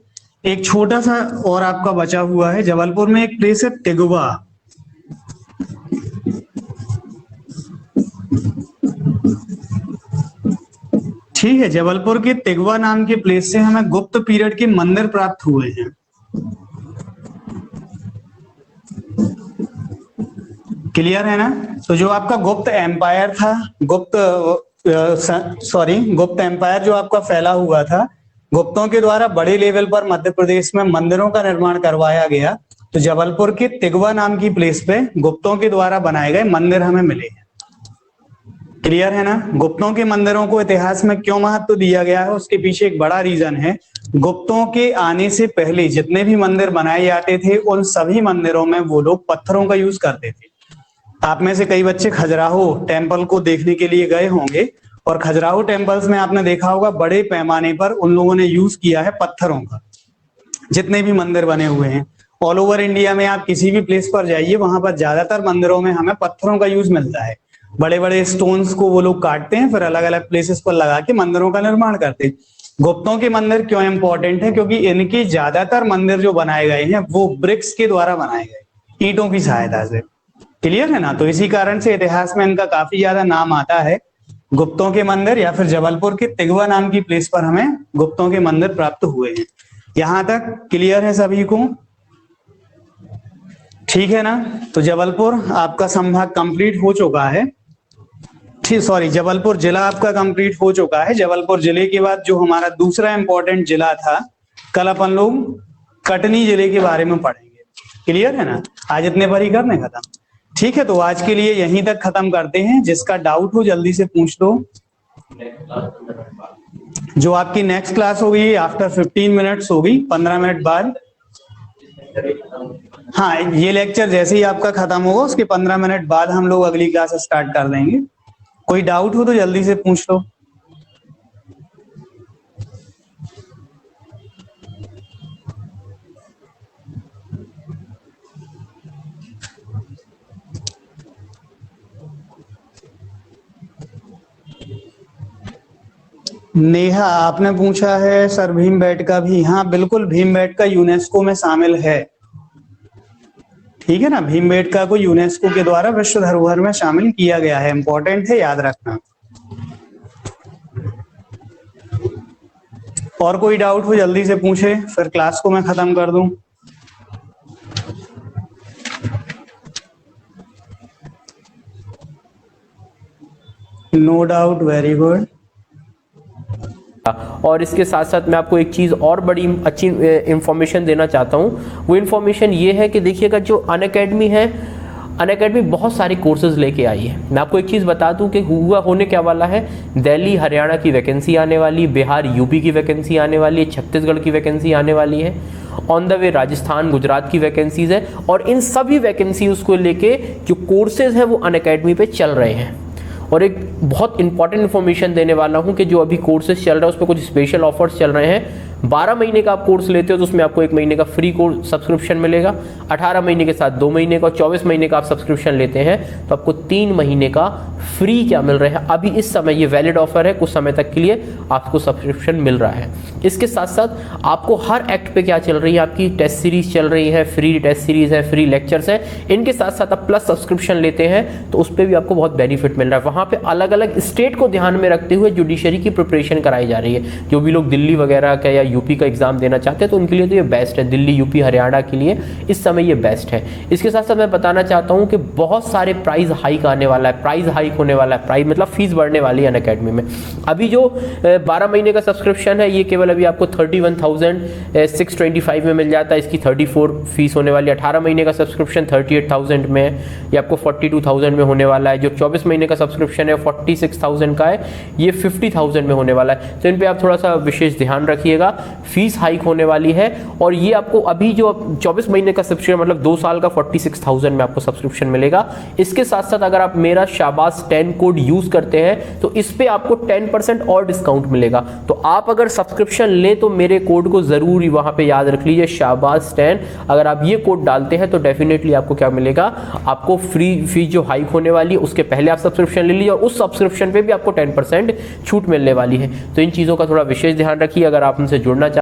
एक छोटा सा और आपका बचा हुआ है। जबलपुर में एक प्लेस है तिगवा। ठीक है, जबलपुर के तिगवा नाम के प्लेस से हमें गुप्त पीरियड के मंदिर प्राप्त हुए हैं। क्लियर है ना? तो जो आपका गुप्त एम्पायर था, गुप्त एम्पायर जो आपका फैला हुआ था, गुप्तों के द्वारा बड़े लेवल पर मध्य प्रदेश में मंदिरों का निर्माण करवाया गया। तो जबलपुर के तिगवा नाम की प्लेस पे गुप्तों के द्वारा बनाए गए मंदिर हमें मिले हैं। क्लियर है ना? गुप्तों के मंदिरों को इतिहास में क्यों महत्व दिया गया है उसके पीछे एक बड़ा रीजन है। गुप्तों के आने से पहले जितने भी मंदिर बनाए जाते थे उन सभी मंदिरों में वो लोग पत्थरों का यूज करते थे। आप में से कई बच्चे खजुराहो टेम्पल को देखने के लिए गए होंगे और खजुराहो टेम्पल्स में आपने देखा होगा बड़े पैमाने पर उन लोगों ने यूज किया है पत्थरों का। जितने भी मंदिर बने हुए हैं ऑल ओवर इंडिया में आप किसी भी प्लेस पर जाइए वहां पर ज्यादातर मंदिरों में हमें पत्थरों का यूज मिलता है। बड़े बड़े स्टोन्स को वो लोग काटते हैं, फिर अलग अलग प्लेसेस पर लगा के मंदिरों का निर्माण करते हैं। गुप्तों के मंदिर क्यों इंपॉर्टेंट है? क्योंकि इनके ज्यादातर मंदिर जो बनाए गए हैं वो ब्रिक्स के द्वारा बनाए गए, ईंटों की सहायता से। क्लियर है ना? तो इसी कारण से इतिहास में इनका काफी ज्यादा नाम आता है। गुप्तों के मंदिर या फिर जबलपुर के तिगवा नाम की प्लेस पर हमें गुप्तों के मंदिर प्राप्त हुए हैं। यहां तक क्लियर है सभी को? ठीक है ना? तो जबलपुर आपका संभाग कंप्लीट हो चुका है। ठीक, सॉरी, जबलपुर जिला आपका कंप्लीट हो चुका है। जबलपुर जिले के बाद जो हमारा दूसरा इंपॉर्टेंट जिला था, कल अपन लोग कटनी जिले के बारे में पढ़ेंगे। क्लियर है ना? आज इतने पर ही करने खत्म। ठीक है, तो आज के लिए यहीं तक खत्म करते हैं। जिसका डाउट हो जल्दी से पूछ लो। जो आपकी नेक्स्ट क्लास होगी आफ्टर 15 मिनट्स होगी, 15 मिनट बाद। हाँ, ये लेक्चर जैसे ही आपका खत्म होगा उसके 15 मिनट बाद हम लोग अगली क्लास स्टार्ट कर देंगे। कोई डाउट हो तो जल्दी से पूछ लो। नेहा आपने पूछा है सर भीमबेटका भी, हाँ बिल्कुल भीमबेटका यूनेस्को में शामिल है। ठीक है ना, भीमबेटका को यूनेस्को के द्वारा विश्व धरोहर में शामिल किया गया है, इंपॉर्टेंट है, याद रखना। और कोई डाउट हो जल्दी से पूछे, फिर क्लास को मैं खत्म कर दूं। No doubt, very good. और इसके साथ साथ मैं आपको एक चीज़ और बड़ी अच्छी इंफॉर्मेशन देना चाहता हूँ। वो इंफॉर्मेशन ये है कि देखिएगा, जो अनअकैडमी है, अनअकैडमी बहुत सारे कोर्सेज लेके आई है। मैं आपको एक चीज़ बता दूं कि होने क्या वाला है, दिल्ली हरियाणा की वैकेंसी आने वाली, बिहार यूपी की वैकेंसी आने वाली है, छत्तीसगढ़ की वैकेंसी आने वाली है, on the way Rajasthan Gujarat की वैकेंसीज है। और इन सभी वैकेंसीज को लेके जो कोर्सेज हैं वो अनअकैडमी पे चल रहे हैं। और एक बहुत इंपॉर्टेंट इन्फॉर्मेशन देने वाला हूं कि जो अभी कोर्सेज चल रहा है उस पर कुछ स्पेशल ऑफर्स चल रहे हैं। 12 महीने का आप कोर्स लेते हो तो उसमें आपको 1 महीने का फ्री कोर्स सब्सक्रिप्शन मिलेगा, 18 महीने के साथ 2 महीने का, 24 महीने का आप सब्सक्रिप्शन लेते हैं तो आपको 3 महीने का फ्री क्या मिल रहा है। अभी इस समय ये वैलिड ऑफर है, कुछ समय तक के लिए आपको सब्सक्रिप्शन मिल रहा है। इसके साथ साथ आपको हर एक्ट पे क्या चल रही है, आपकी टेस्ट सीरीज चल रही है, फ्री टेस्ट सीरीज है, फ्री लेक्चर्स है। इनके साथ साथ आप प्लस सब्सक्रिप्शन लेते हैं तो उस पर भी आपको बहुत बेनिफिट मिल रहा है। वहाँ पे अलग अलग स्टेट को ध्यान में रखते हुए जुडिशरी की प्रिपरेशन कराई जा रही है। जो भी लोग दिल्ली वगैरह का या यूपी का एग्जाम देना चाहते हैं तो उनके लिए तो ये बेस्ट है, दिल्ली यूपी हरियाणा के लिए इस समय ये बेस्ट है। इसके साथ साथ मैं बताना चाहता हूँ कि बहुत सारे प्राइस हाइक आने वाला है, प्राइस हाइक होने वाला है, प्राइस मतलब फीस बढ़ने वाली है अनअकैडमी में। अभी जो 12 महीने का सब्सक्रिप्शन है ये केवल अभी आपको 31,625 में मिल जाता है, इसकी 34 फीस होने वाली है। 18 महीने का सब्सक्रिप्शन 38,000 में है, ये आपको 42,000 में होने वाला है। जो 24 महीने का सब्सक्रिप्शन है 46,000 का है, ये 50,000 में होने वाला है। तो इन पे आप थोड़ा सा विशेष ध्यान रखिएगा, फीस हाइक होने वाली है। और ये आपको अभी जो 24 महीने का सब्सक्रिप्शन मतलब 2 साल का 46,000 में आपको सब्सक्रिप्शन मिलेगा। इसके साथ साथ अगर आप मेरा शाबाश 10 कोड यूज करते हैं तो इस पे आपको 10% और डिस्काउंट मिलेगा। तो आप अगर सब्सक्रिप्शन लें तो मेरे कोड को जरूर वहां पे याद रख लीजिए, शाबाश 10। अगर आप ये कोड डालते हैं तो डेफिनेटली आपको क्या मिलेगा, आपको फ्री फीस जो हाइक होने वाली है उसके पहले आप सब्सक्रिप्शन ले लीजिए और उस सब्सक्रिप्शन पे भी आपको 10% छूट मिलने वाली है। तो इन चीजों का थोड़ा विशेष ध्यान रखिए। अगर आप उनसे जुड़ना